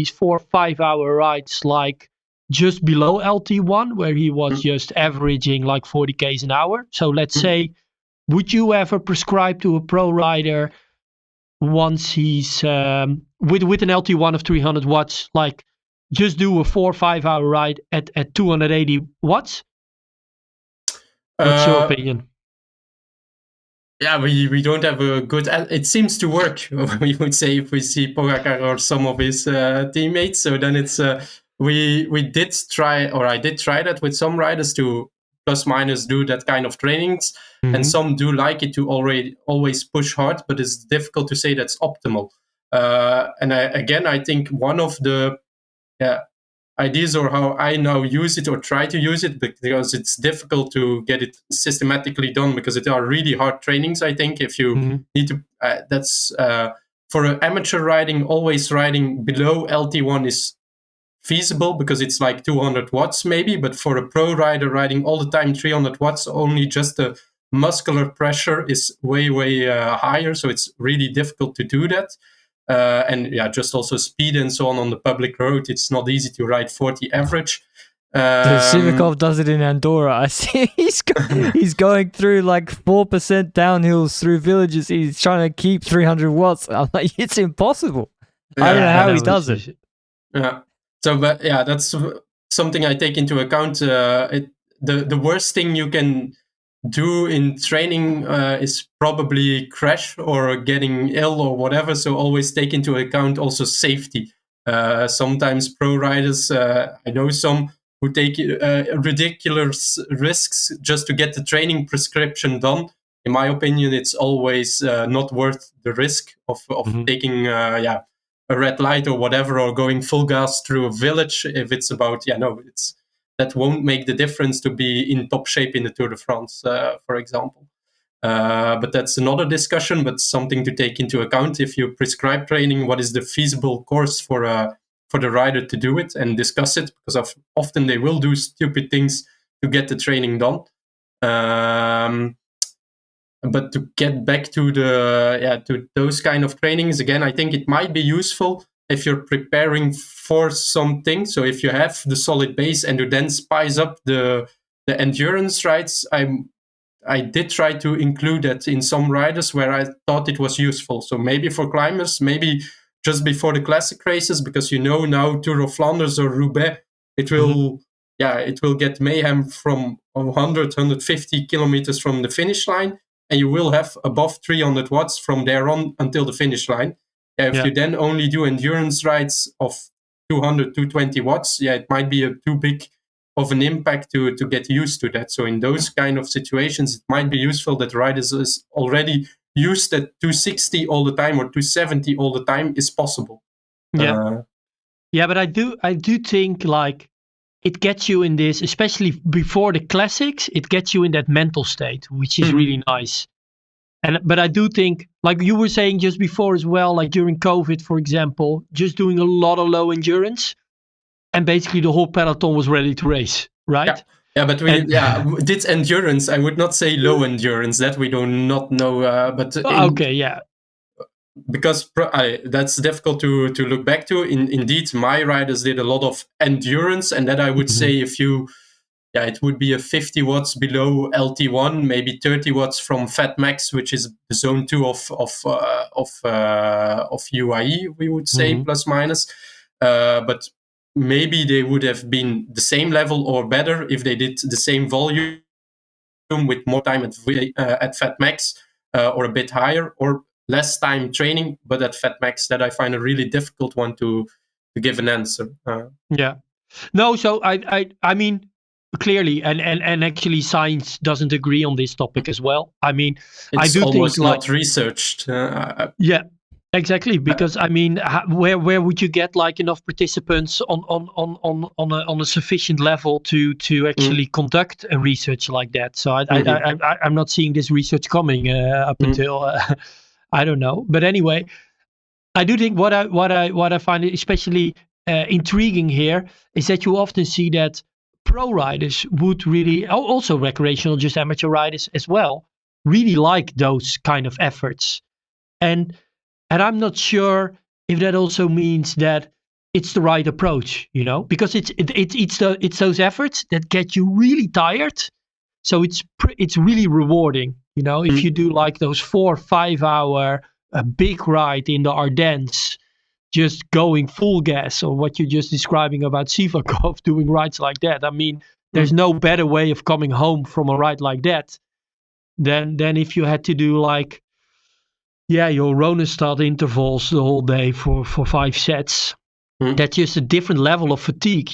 Speaker 3: 4 or 5 hour rides like just below LT1, where he was just averaging like 40 k's an hour. So let's say, would you ever prescribe to a pro rider, once he's with an LT1 of 300 watts, like just do a 4 or 5 hour ride at 280 watts? What's your opinion?
Speaker 2: Yeah, we don't have a good... It seems to work, we would say, if we see Pogačar or some of his teammates. So then it's... we did try, or I did try that with some riders to plus minus do that kind of trainings. And some do like it to always push hard, but it's difficult to say that's optimal. And I think one of the ideas, or how I now use it or try to use it, because it's difficult to get it systematically done, because it are really hard trainings. I think if you need to, that's for an amateur riding, always riding below LT1 is feasible, because it's like 200 watts maybe, but for a pro rider riding all the time 300 watts, only just the muscular pressure is way higher, so it's really difficult to do that. And just also speed and so on the public road, it's not easy to ride 40 average.
Speaker 1: Sivakov does it in Andorra. I see he's going through like 4% downhills through villages. He's trying to keep 300 watts. I'm like, it's impossible. I don't know how he does it.
Speaker 2: Yeah. So, but that's something I take into account. The worst thing you can do in training is probably crash or getting ill or whatever. So always take into account also safety. Sometimes pro riders, I know some who take ridiculous risks just to get the training prescription done. In my opinion, it's always not worth the risk of taking a red light or whatever, or going full gas through a village. If it's about, that won't make the difference to be in top shape in the Tour de France, for example. But that's another discussion, but something to take into account. If you prescribe training, what is the feasible course for the rider to do it, and discuss it, because often they will do stupid things to get the training done. But to get back to to those kind of trainings, again, I think it might be useful if you're preparing for something. So if you have the solid base and you then spice up the endurance rides, I did try to include that in some riders where I thought it was useful. So maybe for climbers, maybe just before the classic races, because now Tour of Flanders or Roubaix, it will it will get mayhem from 100, 150 kilometers from the finish line. And you will have above 300 watts from there on until the finish line. If you then only do endurance rides of 200, 220 watts, it might be too big of an impact to get used to that. So in those kind of situations, it might be useful that riders is already used at 260 all the time or 270 all the time is possible.
Speaker 3: Yeah, but I do think like it gets you in this, especially before the classics, it gets you in that mental state, which is really nice. But I do think, like you were saying just before as well, like during COVID, for example, just doing a lot of low endurance, and basically the whole peloton was ready to race, right?
Speaker 2: Yeah, but did endurance. I would not say low endurance. That we do not know.
Speaker 3: Okay, yeah.
Speaker 2: Because that's difficult to look back to. Indeed, my riders did a lot of endurance, and that I would say it would be a 50 watts below LT1, maybe 30 watts from Fat Max, which is the zone 2 of UAE, we would say, plus minus. But maybe they would have been the same level or better if they did the same volume with more time at Fat Max, or a bit higher, or less time training, but at Fat Max. That I find a really difficult one to give an answer.
Speaker 3: Yeah. No, so I mean, clearly, and actually science doesn't agree on this topic as well. I mean,
Speaker 2: it's
Speaker 3: I do
Speaker 2: almost
Speaker 3: think
Speaker 2: not researched.
Speaker 3: Yeah, exactly. Because I mean, where would you get like enough participants on a sufficient level to actually conduct a research like that? So I'm not seeing this research coming up until I don't know. But anyway, I do think what I find especially intriguing here is that you often see that pro riders would really, also recreational, just amateur riders as well, really like those kind of efforts. And I'm not sure if that also means that it's the right approach, because it's those efforts that get you really tired. So it's really rewarding, if you do like those 4 or 5 hour a big ride in the Ardennes, just going full gas, or what you're just describing about Sivakov doing rides like that. I mean, there's no better way of coming home from a ride like that than if you had to do like, your Ronestad intervals the whole day for 5 sets. That's just a different level of fatigue,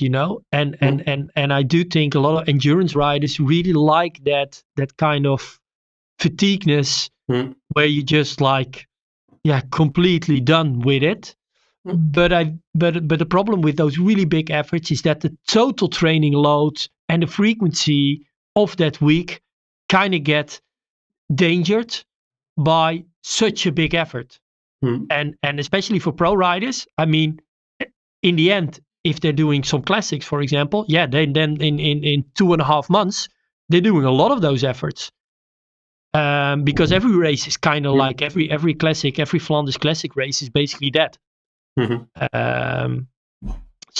Speaker 3: and I do think a lot of endurance riders really like that kind of fatigueness, where you just like, completely done with it. But the problem with those really big efforts is that the total training load and the frequency of that week kind of get endangered by such a big effort. And especially for pro riders, I mean, in the end, if they're doing some classics, for example, then in 2.5 months, they're doing a lot of those efforts. Because every race is kind of like every classic, every Flanders classic race is basically that.
Speaker 1: So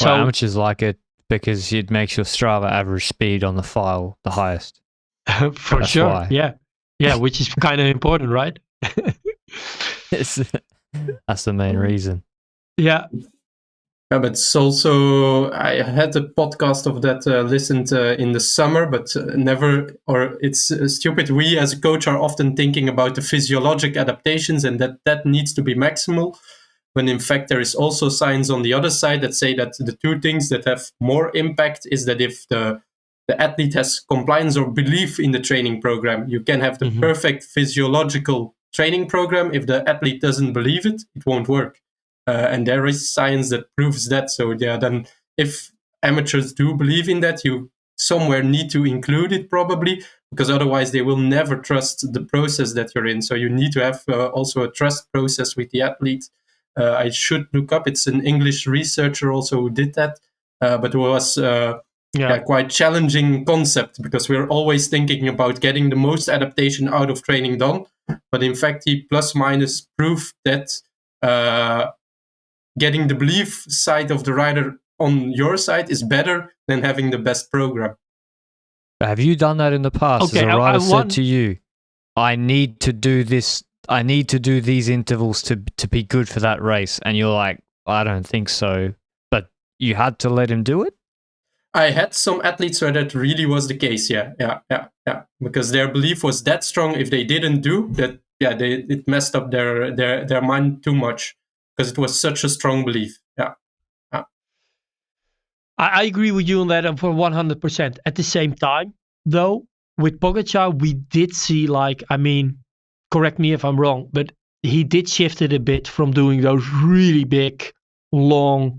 Speaker 1: amateurs like it because it makes your Strava average speed on the file the highest.
Speaker 3: For That's sure, why. Yeah, which is kind of important, right?
Speaker 2: That's
Speaker 1: the main reason.
Speaker 3: Yeah.
Speaker 2: Yeah, but it's also, I had a podcast of that listened in the summer, but never, or it's stupid. We as a coach are often thinking about the physiologic adaptations and that needs to be maximal, when in fact there is also science on the other side that say that the two things that have more impact is that if the athlete has compliance or belief in the training program, you can have the perfect physiological training program. If the athlete doesn't believe it, it won't work. And there is science that proves that. So then if amateurs do believe in that, you somewhere need to include it probably, because otherwise they will never trust the process that you're in. So you need to have also a trust process with the athlete. I should look up, it's an English researcher also who did that, but it was quite challenging concept, because we're always thinking about getting the most adaptation out of training done. But in fact, he plus minus proved that getting the belief side of the rider on your side is better than having the best program.
Speaker 1: Have you done that in the past?
Speaker 3: Okay,
Speaker 1: as a rider said to you, I need to do this, I need to do these intervals to be good for that race, and you're like, I don't think so, but you had to let him do it?
Speaker 2: I had some athletes where that really was the case, yeah, because their belief was that strong. If they didn't do that, it messed up their mind too much, because it was such a strong belief.
Speaker 3: I agree with you on that, and for 100%. At the same time, though, with Pogacar, we did see, like, I mean, correct me if I'm wrong, but he did shift it a bit from doing those really big, long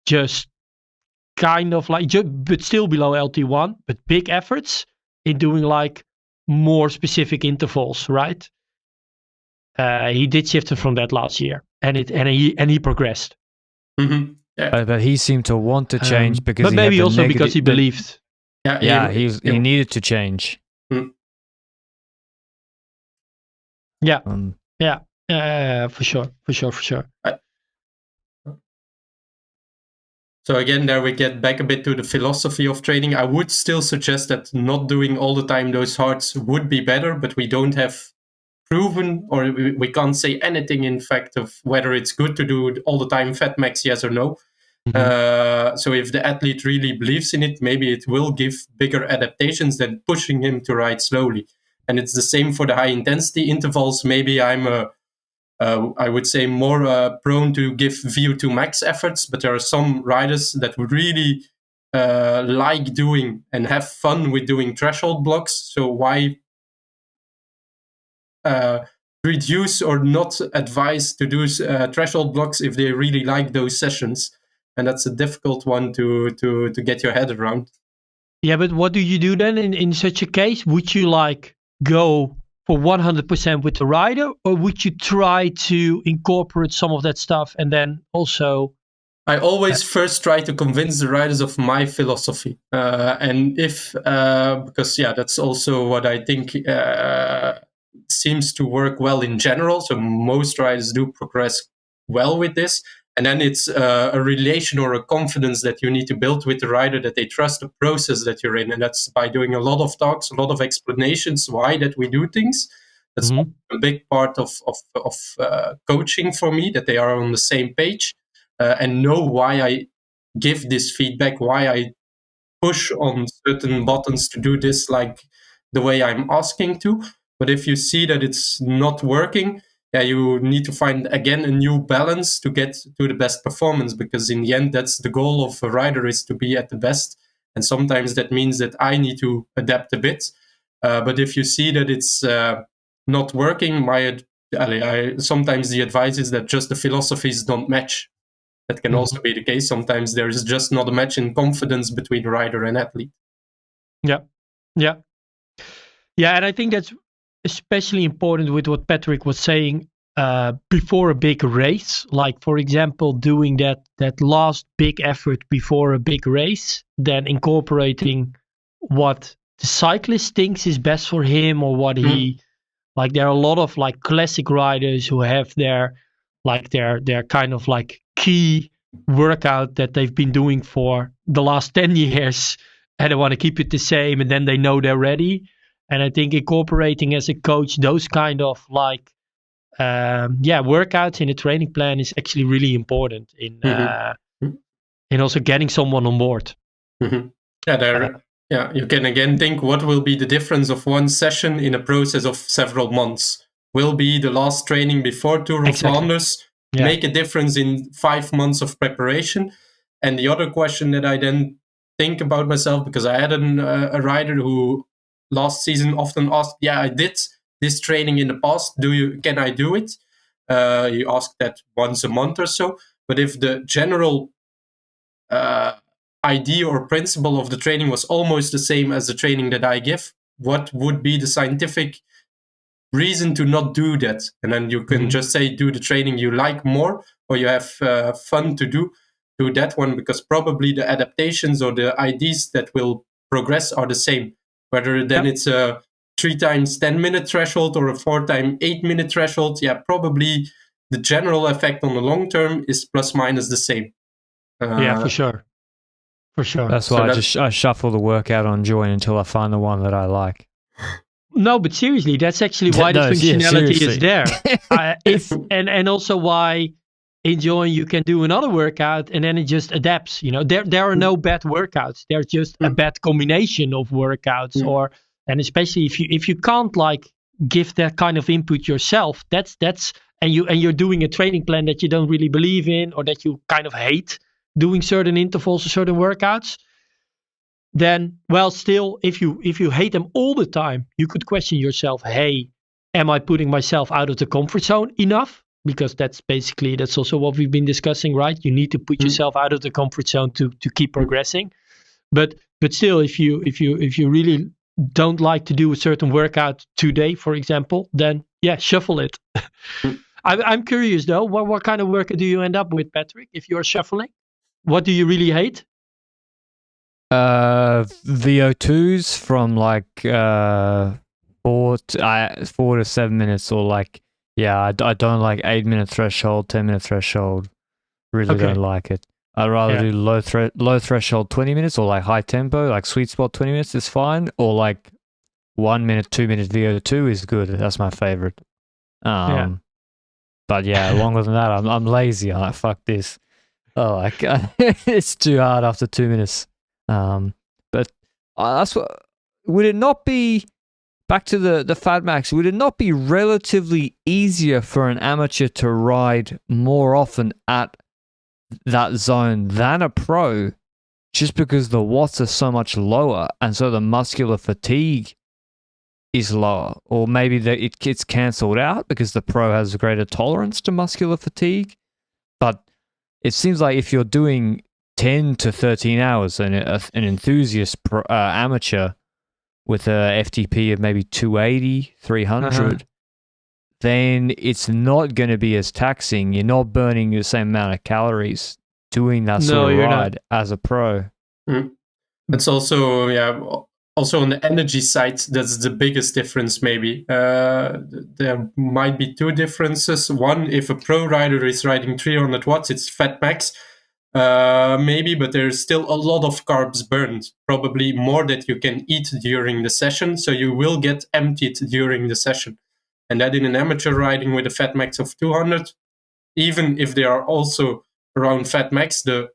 Speaker 3: just kind of like, but still below LT1, but big efforts in doing like more specific intervals, right? He did shift from that last year, and he progressed.
Speaker 2: Mm-hmm. Yeah.
Speaker 1: But he seemed to want to change because
Speaker 3: but
Speaker 1: he
Speaker 3: maybe
Speaker 1: had the
Speaker 3: also because he believed.
Speaker 2: Yeah,
Speaker 1: he needed to change.
Speaker 3: Yeah, for sure.
Speaker 2: So again, there we get back a bit to the philosophy of training. I would still suggest that not doing all the time those hards would be better, but we don't have proven, or we can't say anything, in fact, of whether it's good to do all the time fat max, yes or no. So if the athlete really believes in it, maybe it will give bigger adaptations than pushing him to ride slowly. And it's the same for the high intensity intervals. Maybe I'm I would say more prone to give VO2 max efforts, but there are some riders that would really like doing and have fun with doing threshold blocks. So why reduce or not advise to do threshold blocks if they really like those sessions? And that's a difficult one to get your head around.
Speaker 3: Yeah, but what do you do then in such a case? Would you like go for 100% with the rider, or would you try to incorporate some of that stuff and then also?
Speaker 2: I always first try to convince the riders of my philosophy, and if because that's also what I think seems to work well in general. So most riders do progress well with this. And then it's a relation or a confidence that you need to build with the rider, that they trust the process that you're in. And that's by doing a lot of talks, a lot of explanations why that we do things. That's a big part of coaching for me, that they are on the same page and know why I give this feedback, why I push on certain buttons to do this like the way I'm asking to. But if you see that it's not working, you need to find, again, a new balance to get to the best performance, because in the end, that's the goal of a rider, is to be at the best. And sometimes that means that I need to adapt a bit. But if you see that it's not working, sometimes the advice is that just the philosophies don't match. That can also be the case. Sometimes there is just not a match in confidence between rider and athlete.
Speaker 3: Yeah. And I think that's especially important with what Patrick was saying before a big race. Like, for example, doing that last big effort before a big race, then incorporating what the cyclist thinks is best for him, or what he like. There are a lot of like classic riders who have their kind of like key workout that they've been doing for the last 10 years, and they want to keep it the same, and then they know they're ready. And I think incorporating as a coach those kind of like workouts in a training plan is actually really important in also getting someone on board.
Speaker 2: You can again think, what will be the difference of one session in a process of several months? Will be the last training before Tour of Flanders make a difference in 5 months of preparation? And the other question that I then think about myself, because I had a rider who last season often asked, I did this training in the past, can I do it? You ask that once a month or so. But if the general idea or principle of the training was almost the same as the training that I give, what would be the scientific reason to not do that? And then you can just say, do the training you like more, or you have fun to do that one, because probably the adaptations or the ideas that will progress are the same. Whether then it's a 3 times 10-minute threshold or a 4 times 8-minute threshold, probably the general effect on the long term is plus minus the same.
Speaker 3: For sure.
Speaker 1: That's why I shuffle the workout on Join until I find the one that I like.
Speaker 3: No, but seriously, that's actually why the functionality is there. And also why in Join you can do another workout and then it just adapts. There are no bad workouts. There's just a bad combination of workouts, and especially if you can't like give that kind of input yourself, and you're doing a training plan that you don't really believe in, or that you kind of hate doing certain intervals or certain workouts, then still if you hate them all the time, you could question yourself, hey, am I putting myself out of the comfort zone enough? because that's also what we've been discussing, right? You need to put yourself out of the comfort zone to keep progressing. But still, if you really don't like to do a certain workout today, for example, then shuffle it. I'm curious though, what kind of workout do you end up with, Patrick, if you're shuffling? What do you really hate?
Speaker 1: VO2s from like 4 to 7 minutes, or like I don't like 8-minute threshold, 10-minute threshold. Really don't like it. I'd rather do low threshold 20 minutes, or like high tempo, like sweet spot 20 minutes is fine, or like 1 minute, 2 minute VO2 is good. That's my favorite. But longer than that, I'm lazy. I'm like, fuck this. It's too hard after 2 minutes. But that's what. Would it not be, back to the Fat Max? Would it not be relatively easier for an amateur to ride more often at that zone than a pro, just because the watts are so much lower, and so the muscular fatigue is lower? Or maybe it gets cancelled out because the pro has a greater tolerance to muscular fatigue. But it seems like if you're doing 10 to 13 hours, and an enthusiast amateur with a FTP of maybe 280, 300, then it's not going to be as taxing. You're not burning the same amount of calories doing that sort of ride as a pro.
Speaker 2: It's also, also on the energy side, that's the biggest difference maybe. There might be two differences. One, if a pro rider is riding 300 watts, it's fat max, maybe, but there's still a lot of carbs burned, probably more that you can eat during the session, so you will get emptied during the session. And that in an amateur riding with a fat max of 200, even if they are also around fat max, the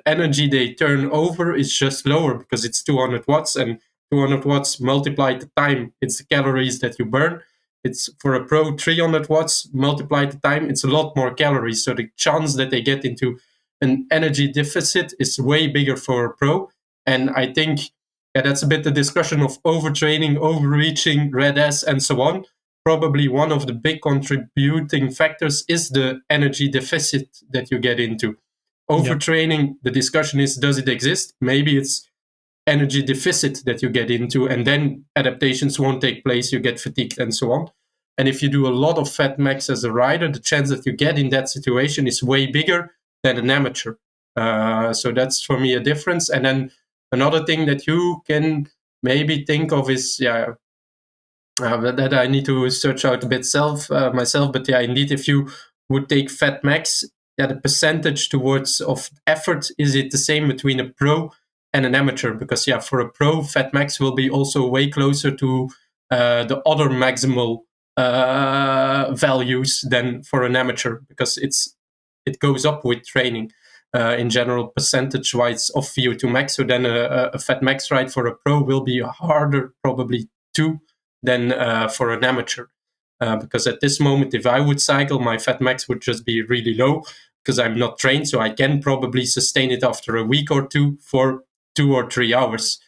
Speaker 2: energy they turn over is just lower because it's 200 watts, and 200 watts multiplied the time, it's the calories that you burn. It's for a pro 300 watts multiplied the time, it's a lot more calories. So the chance that they get into an energy deficit is way bigger for a pro. And I think that's a bit the discussion of overtraining, overreaching, red S, and so on. Probably one of the big contributing factors is the energy deficit that you get into. Overtraining, the discussion is, does it exist? Maybe it's energy deficit that you get into, and then adaptations won't take place, you get fatigued and so on. And if you do a lot of fat max as a rider, the chance that you get in that situation is way bigger than an amateur. So that's for me a difference. And then another thing that you can maybe think of is, that I need to search out a bit myself, but indeed, if you would take fat max, the percentage towards of effort, is it the same between a pro and an amateur? Because for a pro, fat max will be also way closer to the other maximal values than for an amateur, because it goes up with training in general, percentage wise of VO2 max. So then a fat max ride for a pro will be harder probably too than for an amateur, because at this moment, if I would cycle, my fat max would just be really low because I'm not trained, so I can probably sustain it after a week or two for 2 or 3 hours,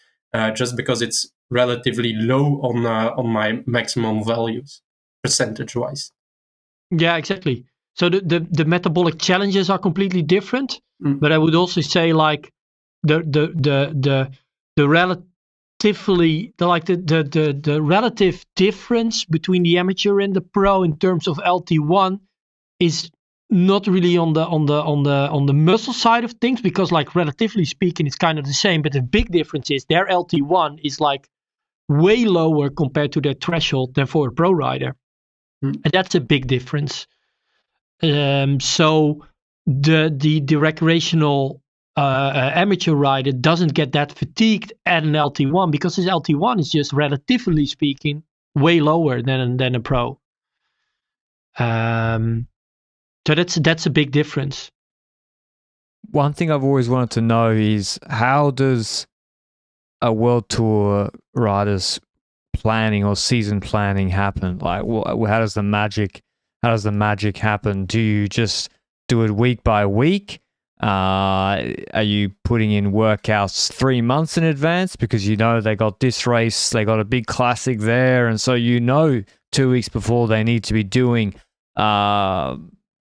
Speaker 2: just because it's relatively low on my maximum values percentage wise.
Speaker 3: Yeah, exactly. So the metabolic challenges are completely different, but I would also say like the relative difference between the amateur and the pro in terms of LT1 is not really on the muscle side of things, because like relatively speaking it's kind of the same, but the big difference is their LT1 is like way lower compared to their threshold than for a pro rider, and that's a big difference. So the recreational amateur rider doesn't get that fatigued at an LT1 because his LT1 is just relatively speaking way lower than a pro. So that's a big difference.
Speaker 1: One thing I've always wanted to know is, how does a World Tour rider's planning or season planning happen? Like, how does the magic happen? Do you just do it week by week? Are you putting in workouts 3 months in advance because you know they got this race, they got a big classic there, and so 2 weeks before they need to be doing I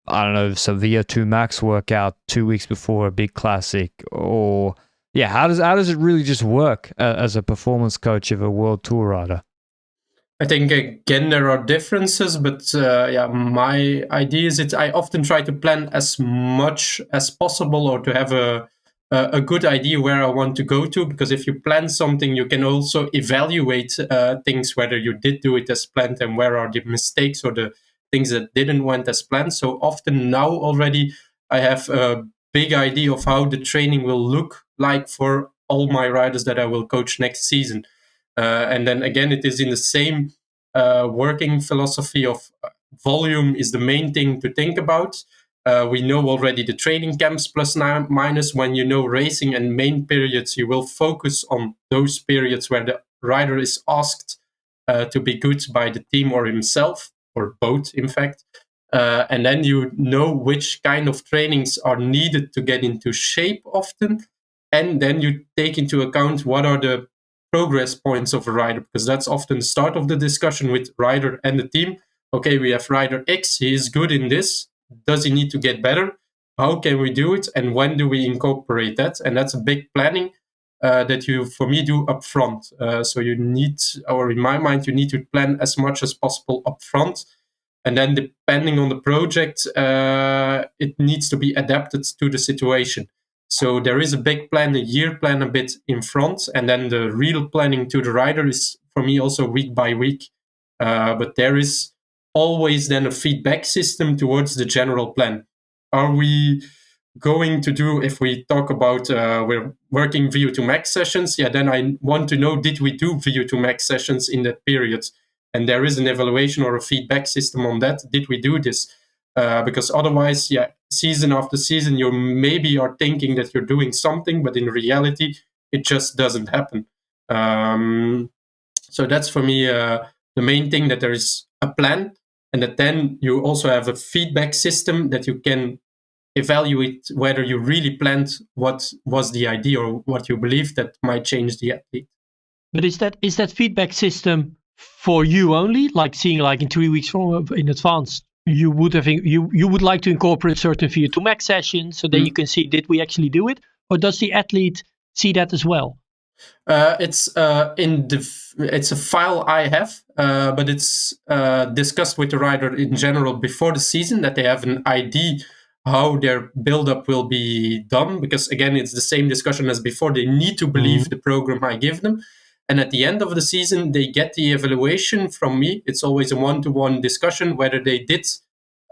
Speaker 1: don't know, Sevilla 2 Max workout 2 weeks before a big classic? Or yeah, how does it really just work as a performance coach of a World Tour rider?
Speaker 2: I think again there are differences, but my idea is I often try to plan as much as possible, or to have a good idea where I want to go to. Because if you plan something, you can also evaluate things, whether you did do it as planned and where are the mistakes or the things that didn't went as planned. So often now already I have a big idea of how the training will look like for all my riders that I will coach next season. And then again, it is in the same working philosophy of volume is the main thing to think about. We know already the training camps plus minus. When you know racing and main periods, you will focus on those periods where the rider is asked to be good by the team or himself, or both, in fact. And then you know which kind of trainings are needed to get into shape often. And then you take into account what are the progress points of a rider, because that's often the start of the discussion with rider and the team. Okay, we have rider X, he is good in this. Does he need to get better? How can we do it? And when do we incorporate that? And that's a big planning that you, for me, do up front. So you need, or in my mind, you need to plan as much as possible up front. And then depending on the project, it needs to be adapted to the situation. So there is a big plan, a year plan a bit in front. And then the real planning to the rider is, for me, also week by week. But there is always then a feedback system towards the general plan. Are we going to do, if we talk about we're working VO2 max sessions, then I want to know, did we do VO2 max sessions in that period? And there is an evaluation or a feedback system on that. Did we do this? Because otherwise, season after season, you maybe are thinking that you're doing something, but in reality, it just doesn't happen. So that's for me the main thing, that there is a plan, and that then you also have a feedback system that you can evaluate whether you really planned what was the idea or what you believe that might change the athlete.
Speaker 3: But is that feedback system for you only? Like seeing like in 3 weeks in advance, you would like to incorporate certain VO2 max sessions so that you can see, did we actually do it? Or does the athlete see that as well?
Speaker 2: It's a file I have, but it's discussed with the rider in general before the season, that they have an idea how their build-up will be done. Because again, it's the same discussion as before. They need to believe the program I give them. And at the end of the season, they get the evaluation from me. It's always a one-to-one discussion whether they did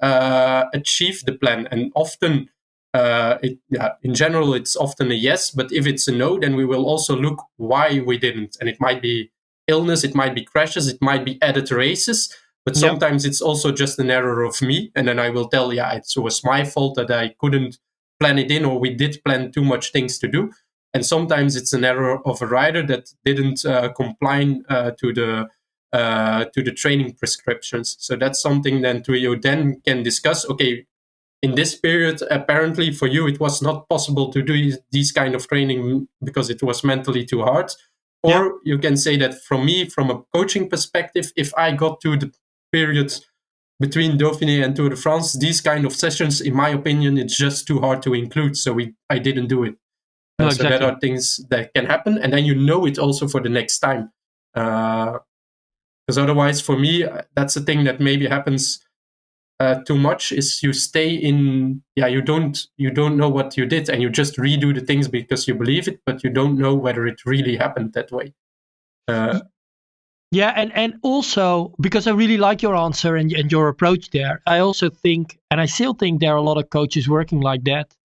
Speaker 2: achieve the plan. And often, in general, it's often a yes. But if it's a no, then we will also look why we didn't. And it might be illness, it might be crashes, it might be added races. But sometimes it's also just an error of me. And then I will tell, it was my fault that I couldn't plan it in, or we did plan too much things to do. And sometimes it's an error of a rider that didn't comply to the training prescriptions. So that's something then you then can discuss. Okay, in this period, apparently for you, it was not possible to do these kind of training because it was mentally too hard. Or you can say that from me, from a coaching perspective, if I got to the period between Dauphiné and Tour de France, these kind of sessions, in my opinion, it's just too hard to include. So I didn't do it.
Speaker 3: No,
Speaker 2: So that are things that can happen. And then you know it also for the next time. Because otherwise, for me, that's the thing that maybe happens too much, is you stay in, you don't know what you did, and you just redo the things because you believe it, but you don't know whether it really happened that way.
Speaker 3: And also, because I really like your answer and your approach there, I also think, and I still think there are a lot of coaches working like that,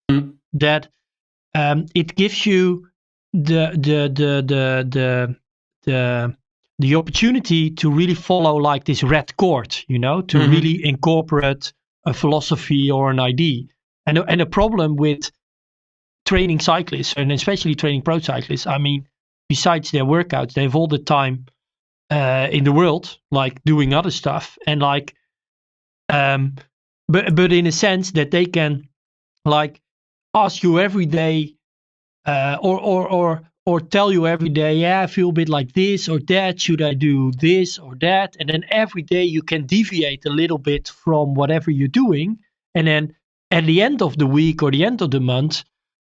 Speaker 3: that it gives you the opportunity to really follow like this red cord, to really incorporate a philosophy or an idea. And a problem with training cyclists, and especially training pro cyclists, I mean, besides their workouts, they have all the time in the world, like doing other stuff, and like, but in a sense that they can like ask you every day, or or tell you every day, yeah, I feel a bit like this or that. Should I do this or that? And then every day you can deviate a little bit from whatever you're doing. And then at the end of the week or the end of the month,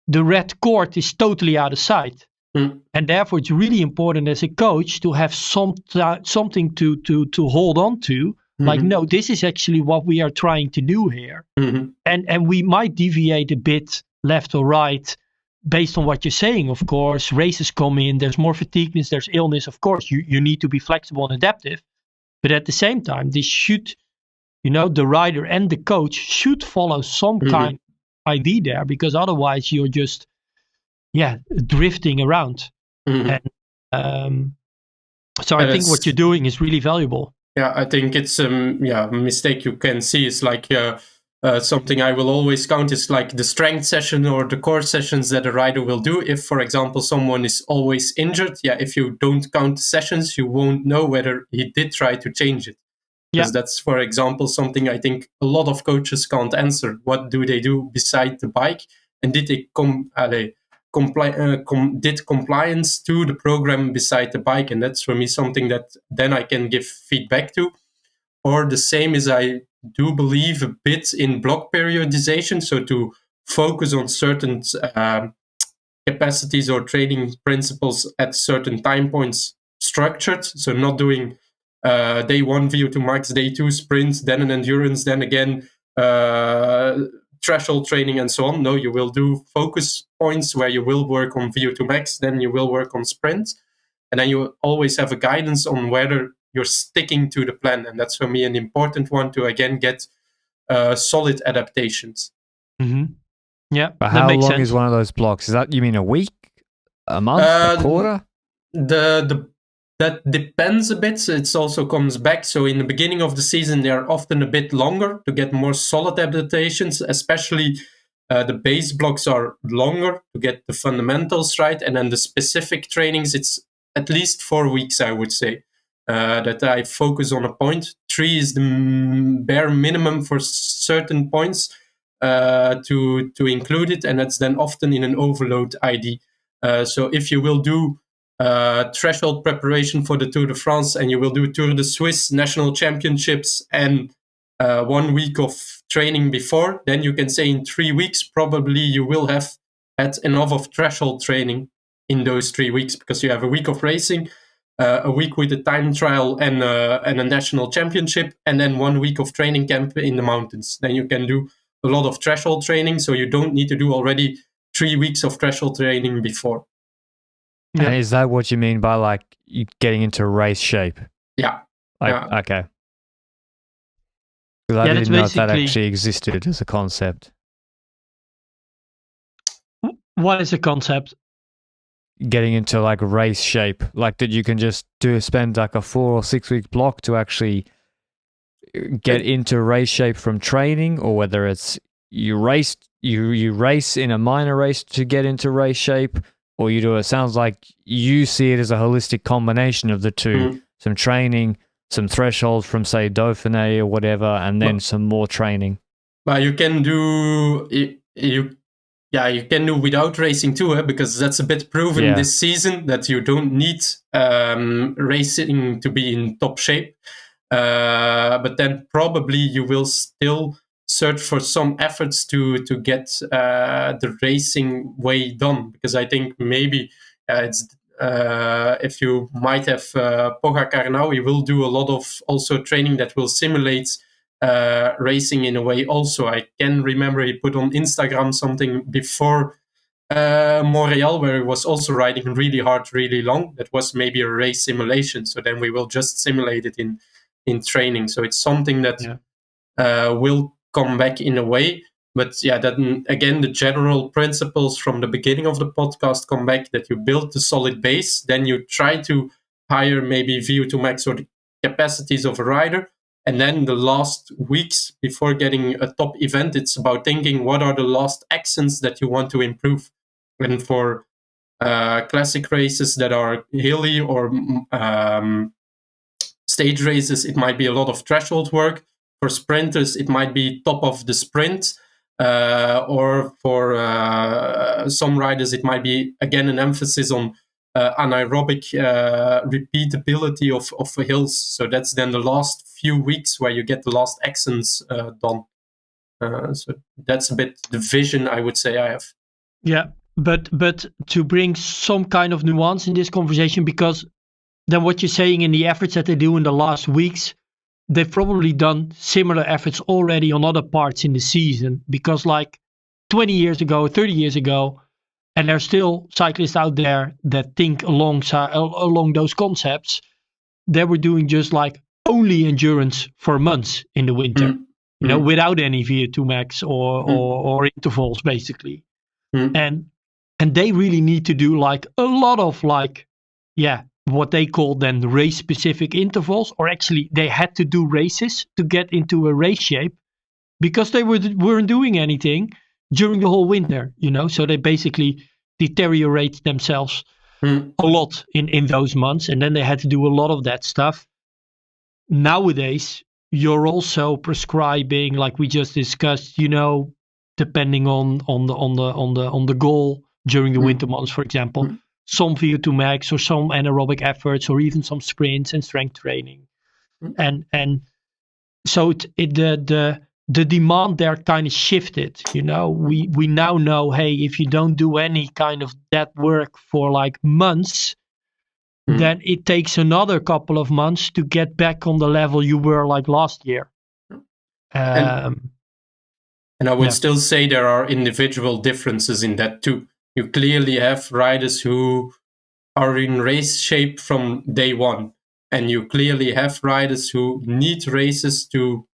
Speaker 3: the red cord is totally out of sight. And therefore, it's really important as a coach to have something to hold on to. Like, no, this is actually what we are trying to do here. And we might deviate a bit left or right based on what you're saying, of course. Races come in, there's more fatigueness, there's illness. Of course, you need to be flexible and adaptive. But at the same time, this should, the rider and the coach should follow some kind of idea there, because otherwise you're just drifting around. And so I think what you're doing is really valuable.
Speaker 2: Yeah, I think it's a mistake you can see is like something I will always count is like the strength session or the core sessions that a rider will do. If, for example, someone is always injured, if you don't count the sessions, you won't know whether he did try to change it. Because that's, for example, something I think a lot of coaches can't answer. What do they do beside the bike? And did they did compliance to the program beside the bike? And that's for me something that then I can give feedback to. Or the same as I do believe a bit in block periodization, so to focus on certain capacities or training principles at certain time points structured, so not doing day 1 VO2 max, day 2 sprint, then an endurance, then again threshold training and so on. No, you will do focus points where you will work on VO2 max, then you will work on sprint, and then you always have a guidance on whether you're sticking to the plan. And that's for me an important one to again get solid adaptations.
Speaker 3: Yeah,
Speaker 1: but how long is one of those blocks? Is that, you mean a week, a month, a quarter?
Speaker 2: That depends a bit. It also comes back. So in the beginning of the season, they are often a bit longer to get more solid adaptations, especially the base blocks are longer to get the fundamentals right. And then the specific trainings, it's at least 4 weeks, I would say, that I focus on a point. 3 is the bare minimum for certain points to include it. And that's then often in an overload ID. So if you will do threshold preparation for the Tour de France and you will do Tour de Suisse national championships and 1 week of training before, then you can say in 3 weeks probably you will have had enough of threshold training in those 3 weeks, because you have a week of racing, a week with a time trial and a national championship, and then 1 week of training camp in the mountains. Then you can do a lot of threshold training, so you don't need to do already 3 weeks of threshold training before.
Speaker 1: Yeah. And is that what you mean by like getting into race shape?
Speaker 2: Yeah.
Speaker 1: Okay. Because I didn't know if that actually existed as a concept.
Speaker 3: What is a concept?
Speaker 1: Getting into like race shape, like that you can just spend like a 4 or 6 week block to actually get into race shape from training, or whether it's you race in a minor race to get into race shape. Or you do, it sounds like you see it as a holistic combination of the two. Some training, some threshold from, say, Dauphiné or whatever, and then some more training.
Speaker 2: But you can do you can do without racing too, because that's a bit proven this season that you don't need racing to be in top shape. But then probably you will still search for some efforts to get the racing way done, because I think maybe it's if you might have Pogacar now, he will do a lot of also training that will simulate racing in a way. Also, I can remember he put on Instagram something before Montreal where he was also riding really hard, really long. That was maybe a race simulation. So then we will just simulate it in training. So it's something that will come back in a way. But then again, the general principles from the beginning of the podcast come back, that you build the solid base, then you try to hire maybe VO2 max or the capacities of a rider. And then the last weeks before getting a top event, it's about thinking what are the last accents that you want to improve. And for classic races that are hilly or stage races, it might be a lot of threshold work. For sprinters, it might be top of the sprint. or for some riders, it might be again an emphasis on anaerobic repeatability of hills. So that's then the last few weeks where you get the last accents done. So that's a bit the vision I would say I have.
Speaker 3: Yeah, but to bring some kind of nuance in this conversation, because then what you're saying in the efforts that they do in the last weeks, they've probably done similar efforts already on other parts in the season, because like 20 years ago, 30 years ago, and there's still cyclists out there that think along those concepts, they were doing just like only endurance for months in the winter, you know, without any VO2 max or intervals basically. And they really need to do like a lot of like, what they call then race specific intervals, or actually they had to do races to get into a race shape because they weren't doing anything during the whole winter, you know, so they basically deteriorate themselves a lot in those months, and then they had to do a lot of that stuff. Nowadays, you're also prescribing, like we just discussed, you know, depending on the goal during the winter months, for example, some VO2 max or some anaerobic efforts or even some sprints and strength training, and so the demand there kind of shifted. You know, we now know, hey, if you don't do any kind of that work for like months, then it takes another couple of months to get back on the level you were like last year.
Speaker 2: And I would still say there are individual differences in that too. You clearly have riders who are in race shape from day one, and you clearly have riders who need races to,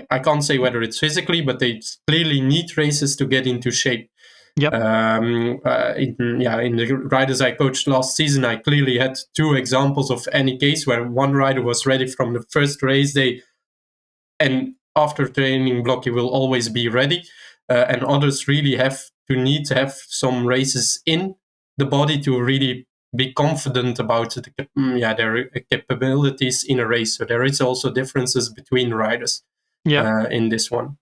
Speaker 2: I can't say whether it's physically, but they clearly need races to get into shape.
Speaker 3: Yep.
Speaker 2: In the riders I coached last season, I clearly had two examples of any case where one rider was ready from the first race day, and after training block he will always be ready, and others really need to have some races in the body to really be confident about their capabilities in a race. So there is also differences between riders in this one.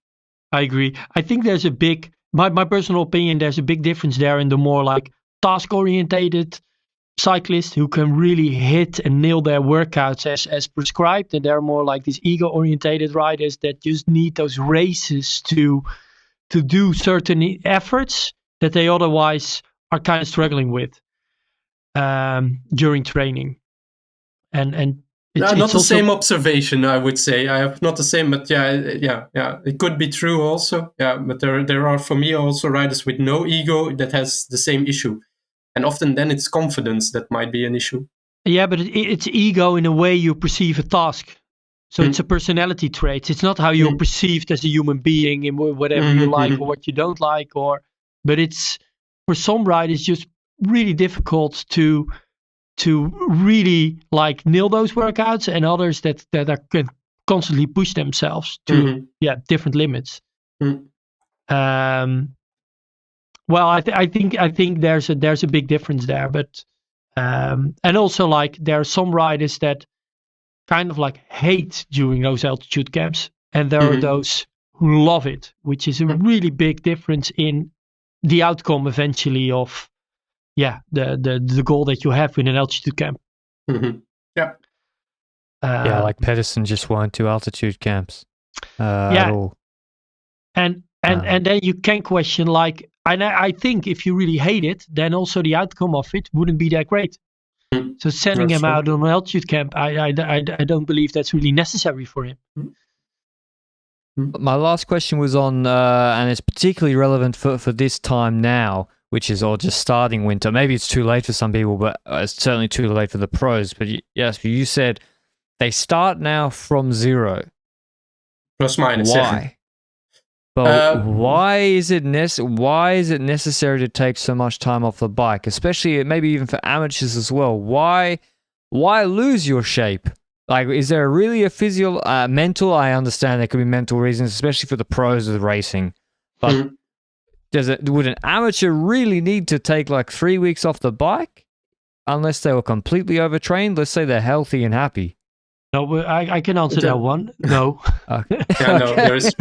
Speaker 3: I agree. I think there's a big, my personal opinion, there's a big difference there in the more like task-orientated cyclists who can really hit and nail their workouts as prescribed, and they're more like these ego-orientated riders that just need those races to do certain efforts that they otherwise are kind of struggling with during training. And
Speaker 2: it's not the same observation, I would say. I have not the same, but it could be true also. Yeah, but there are for me also riders with no ego that has the same issue, and often then it's confidence that might be an issue.
Speaker 3: Yeah, but it's ego in a way you perceive a task. So it's a personality trait. It's not how you're perceived as a human being in whatever you like or what you don't like, but it's for some riders just really difficult to really like nail those workouts, and others that can constantly push themselves to different limits. Well, I think there's a big difference there, but and also like there are some riders that kind of like hate during those altitude camps, and there are those who love it, which is a really big difference in the outcome eventually of the goal that you have in an altitude camp.
Speaker 1: Like Pedersen just won't do altitude camps at all. And
Speaker 3: then you can question like, and I think if you really hate it, then also the outcome of it wouldn't be that great. So sending him out on an altitude camp, I don't believe that's really necessary for him.
Speaker 1: My last question was on, and it's particularly relevant for this time now, which is all just starting winter. Maybe it's too late for some people, but it's certainly too late for the pros. But yes, you said they start now from zero.
Speaker 2: Plus minus.
Speaker 1: Why? But why is it necessary to take so much time off the bike, especially maybe even for amateurs as well? Why lose your shape? Like, is there really a mental? I understand there could be mental reasons, especially for the pros of the racing. But would an amateur really need to take like 3 weeks off the bike unless they were completely overtrained? Let's say they're healthy and happy.
Speaker 3: No, but I can answer that one. No.
Speaker 1: Okay.
Speaker 2: Yeah, no, there's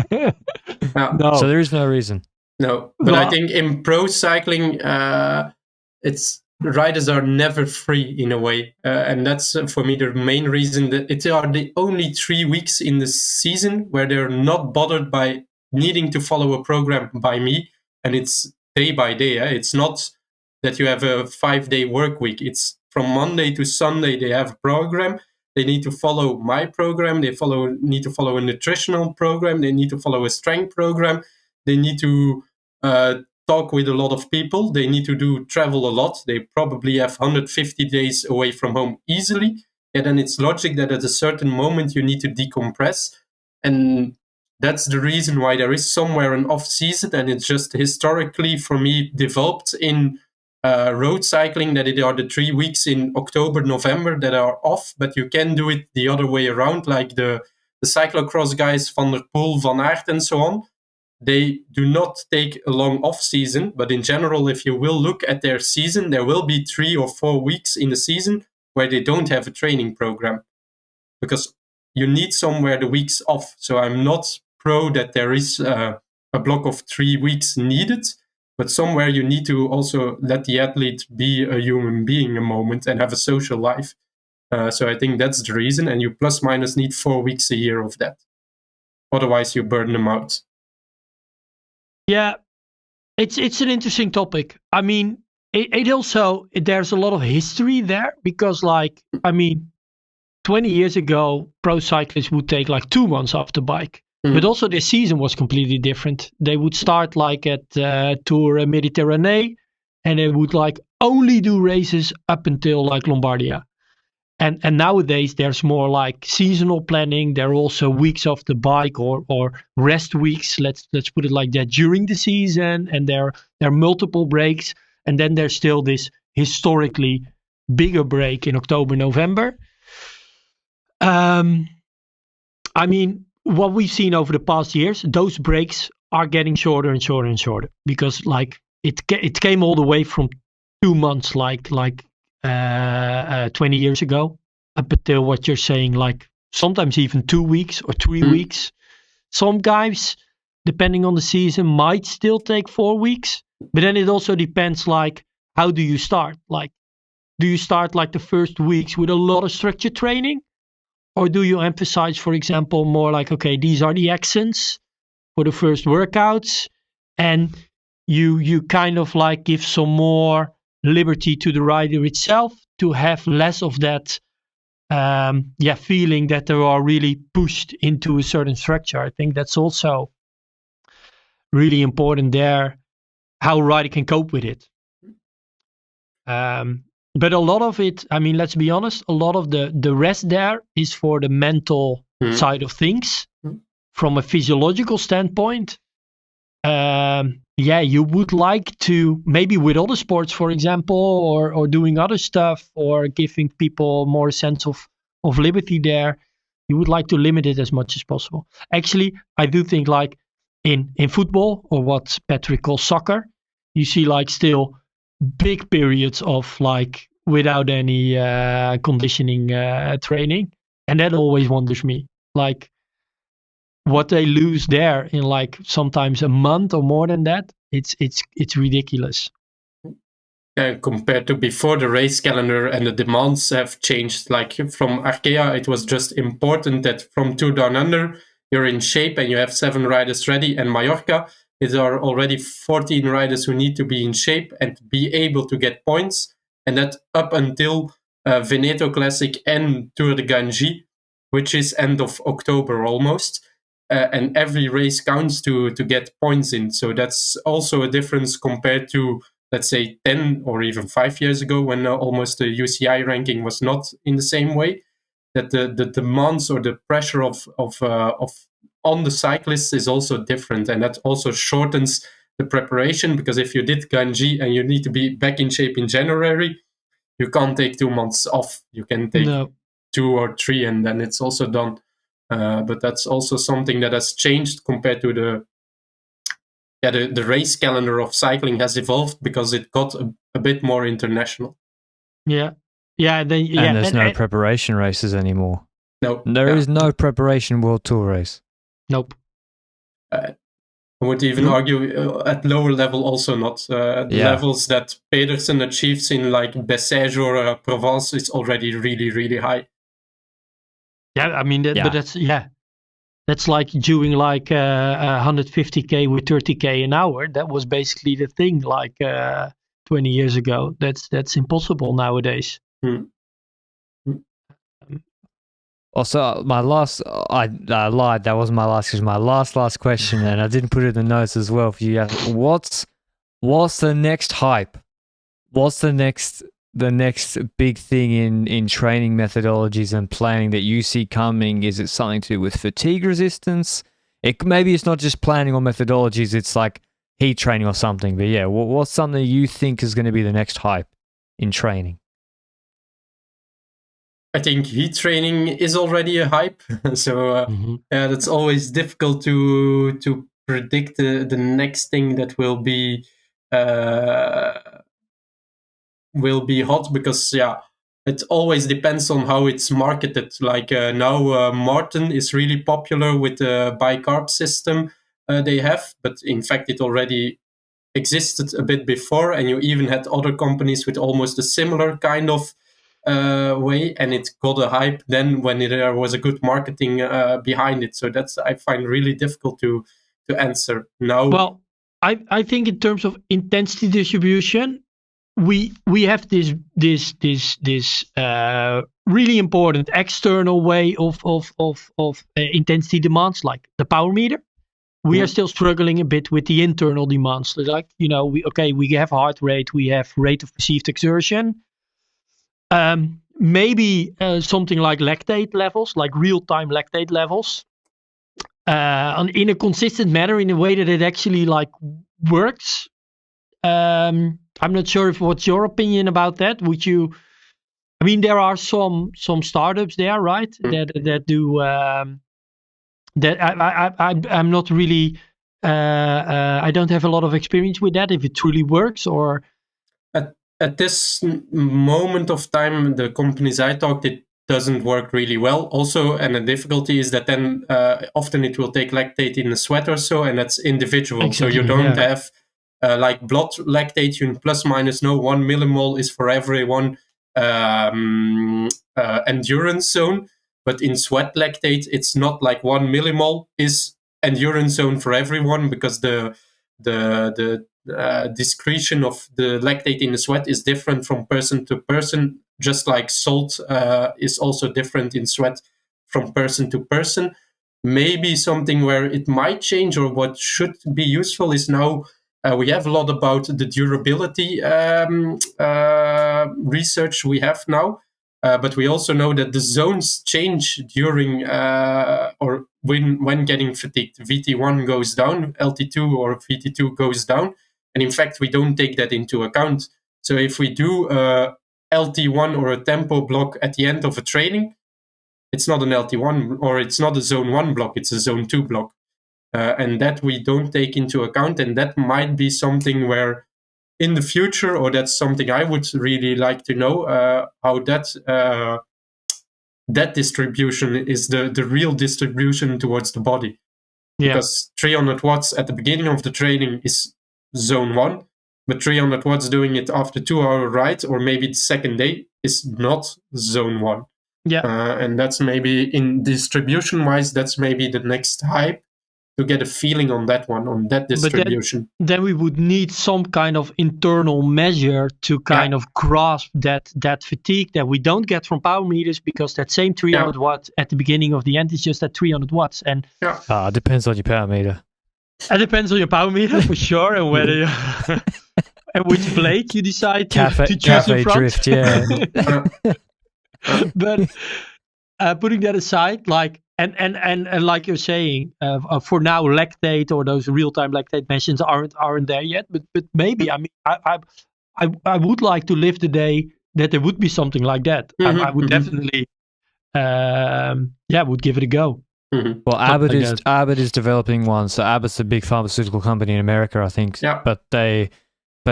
Speaker 3: No.
Speaker 1: So there is no reason.
Speaker 2: no. But I
Speaker 3: Well-
Speaker 2: think in pro cycling, it's riders are never free in a way, and that's for me the main reason that it are the only 3 weeks in the season where they're not bothered by needing to follow a program by me, and it's day by day. It's not that you have a 5-day work week. It's from Monday to Sunday they have a program. They need to follow my program. They need to follow a nutritional program. They need to follow a strength program. They need to talk with a lot of people. They need to travel a lot. They probably have 150 days away from home easily. And then it's logic that at a certain moment you need to decompress. And that's the reason why there is somewhere an off season. And it's just historically for me developed in road cycling that it are the 3 weeks in October, November that are off, but you can do it the other way around, like the cyclocross guys, Van der Poel, Van Aert, and so on. They do not take a long off season, but in general, if you will look at their season, there will be 3 or 4 weeks in the season where they don't have a training program because you need somewhere the weeks off. So I'm not pro that there is a block of 3 weeks needed, but somewhere you need to also let the athlete be a human being a moment and have a social life. So I think that's the reason, and you plus minus need 4 weeks a year of that. Otherwise, you burn them out.
Speaker 3: Yeah, it's an interesting topic. I mean, it also, there's a lot of history there because, like, I mean, 20 years ago, pro cyclists would take like 2 months off the bike. But also their season was completely different. They would start like at Tour Méditerranée, and they would like only do races up until like Lombardia. And nowadays there's more like seasonal planning. There are also weeks off the bike or rest weeks. Let's put it like that during the season. And there are multiple breaks. And then there's still this historically bigger break in October, November. I mean, what we've seen over the past years, those breaks are getting shorter and shorter and shorter because like it came all the way from 2 months like 20 years ago up until what you're saying, like sometimes even 2 weeks or 3 weeks. Some guys, depending on the season, might still take 4 weeks, but then it also depends like how do you start? Like, do you start like the first weeks with a lot of structured training? Or do you emphasize, for example, more like, okay, these are the accents for the first workouts, and you kind of like give some more liberty to the rider itself to have less of that feeling that they are really pushed into a certain structure. I think that's also really important there, how a rider can cope with it. But a lot of it, I mean, let's be honest, a lot of the rest there is for the mental side of things. From a physiological standpoint, you would like to, maybe with other sports, for example, or doing other stuff, or giving people more sense of liberty there, you would like to limit it as much as possible. Actually, I do think like in football, or what Patrick calls soccer, you see like still big periods of like without any conditioning training, and that always wonders me, like what they lose there in like sometimes a month or more than that. It's ridiculous.
Speaker 2: Compared to before, the race calendar and the demands have changed. Like from Arkea, it was just important that from Tour Down Under you're in shape and you have 7 riders ready, and Mallorca, there are already 14 riders who need to be in shape and be able to get points, and that up until Veneto Classic and Tour de Ganji, which is end of October almost. And every race counts to get points in. So that's also a difference compared to, let's say, 10 or even 5 years ago when almost the UCI ranking was not in the same way. That the demands or the pressure of on the cyclists is also different, and that also shortens the preparation, because if you did Ganji and you need to be back in shape in January, you can't take 2 months off. You can take 2 or 3 and then it's also done. But that's also something that has changed compared to the race calendar of cycling has evolved because it got a bit more international.
Speaker 3: Yeah. And
Speaker 1: there's no preparation races anymore.
Speaker 2: No.
Speaker 1: There is no preparation World Tour race.
Speaker 3: Nope.
Speaker 2: I would even argue at lower level also not. The levels that Pedersen achieves in like Bessèges or Provence is already really, really high.
Speaker 3: Yeah, I mean, but that's like doing like 150k with 30k an hour. That was basically the thing like 20 years ago. That's impossible nowadays.
Speaker 1: Also, my last, I lied. That wasn't my last question. My last question, and I didn't put it in the notes as well for you. What's the next hype? What's the next big thing in training methodologies and planning that you see coming? Is it something to do with fatigue resistance? Maybe it's not just planning or methodologies. It's like heat training or something. But yeah, what's something you think is going to be the next hype in training?
Speaker 2: I think heat training is already a hype, so that's always difficult to predict the next thing that will be hot, because it always depends on how it's marketed. Like now, Martin is really popular with the bicarb system they have, but in fact it already existed a bit before, and you even had other companies with almost a similar kind of way, and it got a hype then when there was a good marketing behind it. So that's, I find, really difficult to answer now.
Speaker 3: Well, I think in terms of intensity distribution, we have this really important external way of intensity demands, like the power meter. We are still struggling a bit with the internal demands. Like, we have heart rate, we have rate of perceived exertion. Maybe something like lactate levels, like real-time lactate levels, in a consistent manner, in a way that it actually like works. I'm not sure what's your opinion about that. Would you? I mean, there are some startups there, right? That do. That I'm not really. I don't have a lot of experience with that. If it truly works, or
Speaker 2: at this moment of time, the companies I talked, it doesn't work really well. Also, and the difficulty is that then often it will take lactate in a sweat or so, and that's individual.
Speaker 3: Exactly,
Speaker 2: so you don't have like blood lactate. You plus minus know 1 millimole is for everyone endurance zone. But in sweat lactate, it's not like 1 millimole is endurance zone for everyone, because the discretion of the lactate in the sweat is different from person to person, just like salt is also different in sweat from person to person. Maybe something where it might change, or what should be useful, is now we have a lot about the durability research we have now. But we also know that the zones change during or when getting fatigued. VT1 goes down, LT2 or VT2 goes down. And in fact, we don't take that into account. So if we do a LT1 or a tempo block at the end of a training, it's not an LT1, or it's not a zone 1 block, it's a zone 2 block. And that we don't take into account. And that might be something where in the future, or that's something I would really like to know, how that distribution is the real distribution towards the body. Yeah. Because 300 watts at the beginning of the training is zone 1, but 300 watts doing it after 2-hour ride, or maybe the second day, is not zone 1.
Speaker 3: Yeah.
Speaker 2: And that's maybe, in distribution wise, that's maybe the next hype, to get a feeling on that one, on that distribution.
Speaker 3: But then we would need some kind of internal measure to kind of grasp that fatigue that we don't get from power meters, because that same 300 watts at the beginning of the end is just at 300 watts. And
Speaker 1: it depends on your power meter.
Speaker 3: It depends on your power meter for sure, and whether you and which blade you decide to choose in front.
Speaker 1: Drift, yeah.
Speaker 3: But putting that aside, like and like you're saying, for now, lactate or those real-time lactate machines aren't there yet. But maybe, I mean, I would like to live the day that there would be something like that. I would definitely, would give it a go.
Speaker 1: Mm-hmm. Well, Abbott is developing one. So Abbott's a big pharmaceutical company in America, I think. Yeah. But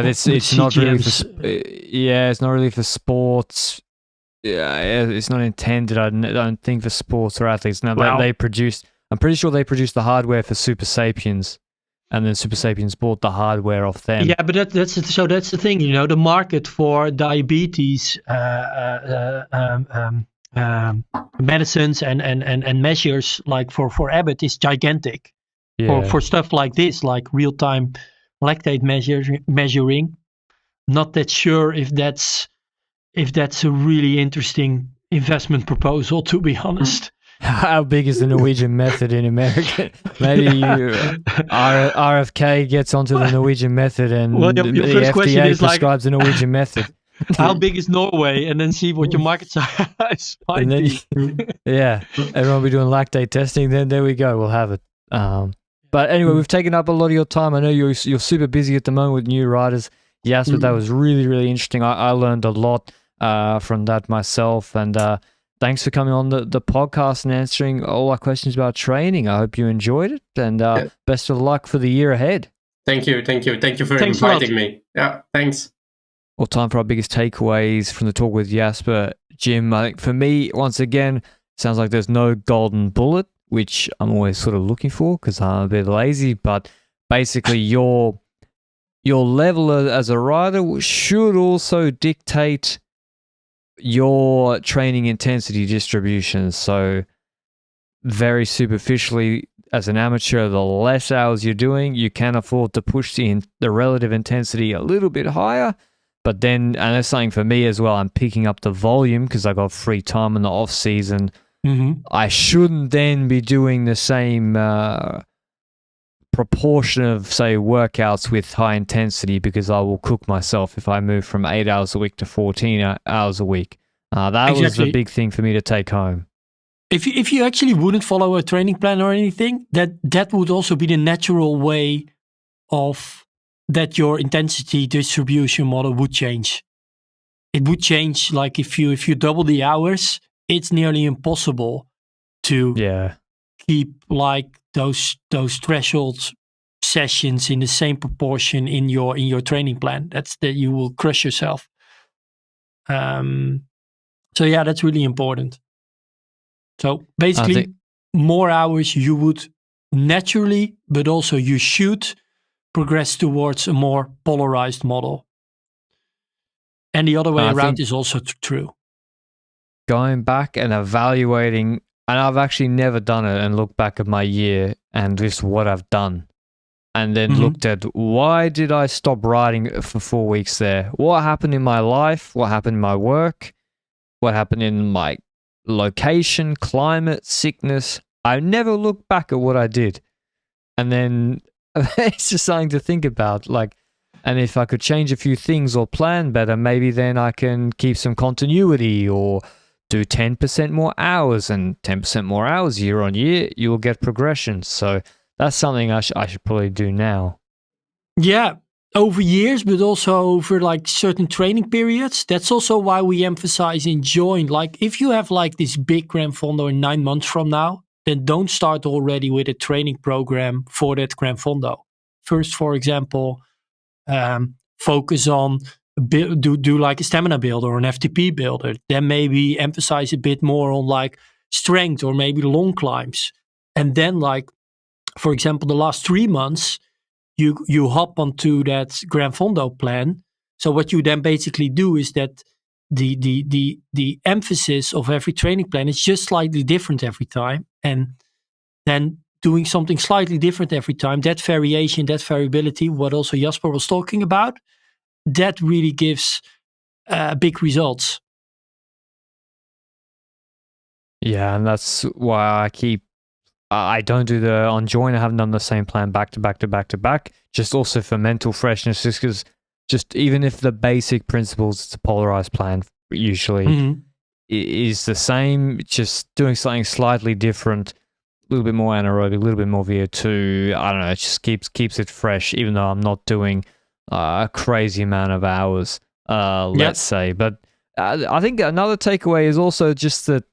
Speaker 1: it's not really for it's not really for sports. Yeah, it's not intended. I don't think for sports or athletes. Now
Speaker 3: Well-
Speaker 1: they produced. I'm pretty sure they produced the hardware for Super Sapiens, and then Super Sapiens bought the hardware off them.
Speaker 3: Yeah, but that's the thing. The market for diabetes medicines and measures like for Abbott is gigantic.
Speaker 1: Yeah.
Speaker 3: For stuff like this, like real time lactate measuring, not that sure if that's a really interesting investment proposal, to be honest.
Speaker 1: How big is the Norwegian method in America? Maybe RFK gets onto the Norwegian method, and
Speaker 3: Well, your
Speaker 1: the
Speaker 3: first question
Speaker 1: FDA
Speaker 3: is like-
Speaker 1: prescribes the Norwegian method.
Speaker 3: How big is Norway, and then see what your market size might
Speaker 1: And then,
Speaker 3: be.
Speaker 1: yeah, everyone will be doing lactate testing. Then there we go. We'll have it. But anyway, we've taken up a lot of your time. I know you're super busy at the moment with new riders. Yes, but that was really, really interesting. I learned a lot from that myself. And thanks for coming on the podcast and answering all our questions about training. I hope you enjoyed it. And best of luck for the year ahead.
Speaker 2: Thank you for
Speaker 3: Thanks a lot.
Speaker 2: inviting me. Yeah, thanks.
Speaker 1: Well, time for our biggest takeaways from the talk with Jasper. Jim, I think for me, once again, sounds like there's no golden bullet, which I'm always sort of looking for because I'm a bit lazy. But basically, your level as a rider should also dictate your training intensity distribution. So very superficially, as an amateur, the less hours you're doing, you can afford to push the relative intensity a little bit higher. But then, and that's something for me as well, I'm picking up the volume because I got free time in the off season.
Speaker 3: Mm-hmm.
Speaker 1: I shouldn't then be doing the same proportion of, say, workouts with high intensity because I will cook myself if I move from 8 hours a week to 14 hours a week. That was the big thing for me to take home.
Speaker 3: If you actually wouldn't follow a training plan or anything, that would also be the natural way of that your intensity distribution model would change. It would change, like if you double the hours, it's nearly impossible to keep like those threshold sessions in the same proportion in your training plan. That's that you will crush yourself. So yeah, that's really important. So basically, more hours you would naturally, but also you should progress towards a more polarized model. And the other way around is also true.
Speaker 1: Going back and evaluating, and I've actually never done it, and looked back at my year and just what I've done. And then looked at why did I stop riding for 4 weeks there? What happened in my life? What happened in my work? What happened in my location, climate, sickness? I never looked back at what I did. And then it's just something to think about. Like, and if I could change a few things or plan better, maybe then I can keep some continuity or do 10% more hours, and 10% more hours year on year, you'll get progression. So that's something I should probably do now.
Speaker 3: Yeah, over years, but also over like certain training periods. That's also why we emphasize enjoying. Like if you have like this big Gran Fondo in 9 months from now, then don't start already with a training program for that Gran Fondo. First, for example, focus on do like a stamina builder or an FTP builder. Then maybe emphasize a bit more on like strength or maybe long climbs. And then like, for example, the last 3 months, you hop onto that Gran Fondo plan. So what you then basically do is that the emphasis of every training plan is just slightly different every time. And then doing something slightly different every time, that variation, that variability, what also Jasper was talking about, that really gives big results.
Speaker 1: Yeah, and that's why I don't do the on join. I haven't done the same plan back to back to back to back. Just also for mental freshness, just because even if the basic principles, it's a polarized plan usually is the same, just doing something slightly different, a little bit more anaerobic, a little bit more VO2. I don't know. It just keeps it fresh, even though I'm not doing a crazy amount of hours, let's say. But I think another takeaway is also just that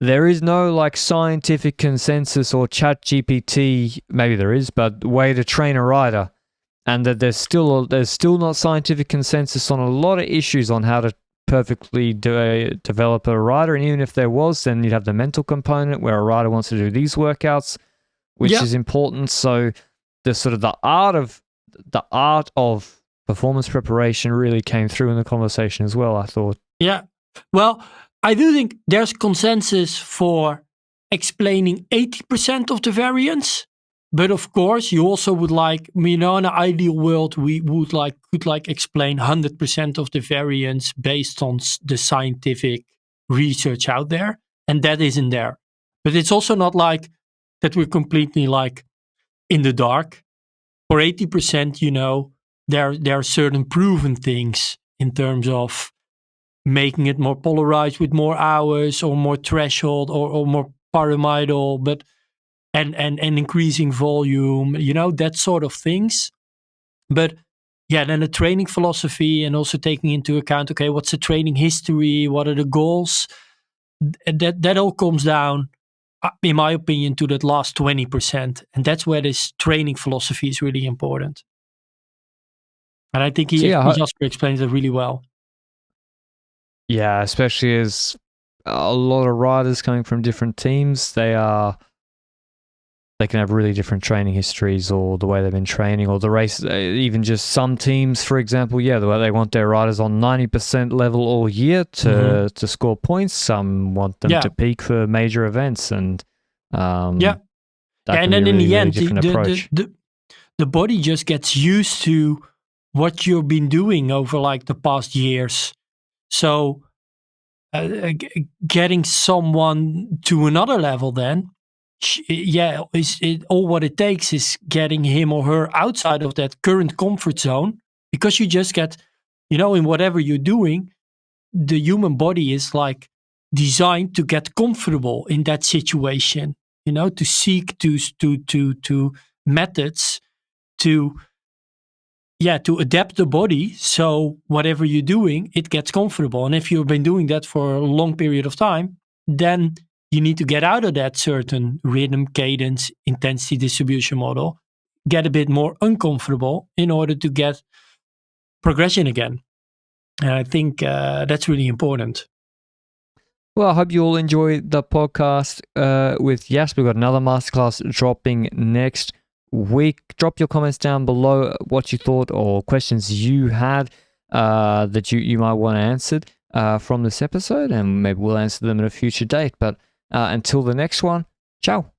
Speaker 1: there is no like scientific consensus or chat GPT, maybe there is, but way to train a rider. And that there's still not scientific consensus on a lot of issues on how to perfectly develop a rider, and even if there was, then you'd have the mental component where a rider wants to do these workouts, which is important. So the sort of the art of performance preparation really came through in the conversation as well, I thought.
Speaker 3: Yeah. Well, I do think there's consensus for explaining 80% of the variance. But of course, you also would like, in an ideal world, we could explain 100% of the variance based on the scientific research out there. And that isn't there. But it's also not like that we're completely in the dark. For 80%, there are certain proven things in terms of making it more polarized with more hours or more threshold or more pyramidal, but and increasing volume, that sort of things. But yeah, then the training philosophy and also taking into account, okay, what's the training history? What are the goals? That all comes down, in my opinion, to that last 20%. And that's where this training philosophy is really important. And I think Jasper explains it really well.
Speaker 1: Yeah, especially as a lot of riders coming from different teams, they can have really different training histories or the way they've been training or the race. Even just some teams, for example, the way they want their riders on 90% level all year to score points. Some want them to peak for major events, and
Speaker 3: and then in the end, the body just gets used to what you've been doing over the past years. So getting someone to another level then, all what it takes is getting him or her outside of that current comfort zone, because you just get, in whatever you're doing, the human body is designed to get comfortable in that situation, to seek to methods to adapt the body. So whatever you're doing, it gets comfortable. And if you've been doing that for a long period of time, then you need to get out of that certain rhythm, cadence, intensity distribution model, get a bit more uncomfortable in order to get progression again. And I think that's really important.
Speaker 1: Well, I hope you all enjoy the podcast with Jasper. We've got another masterclass dropping next week. Drop your comments down below what you thought or questions you had that you might want answered from this episode, and maybe we'll answer them at a future date. But until the next one, ciao.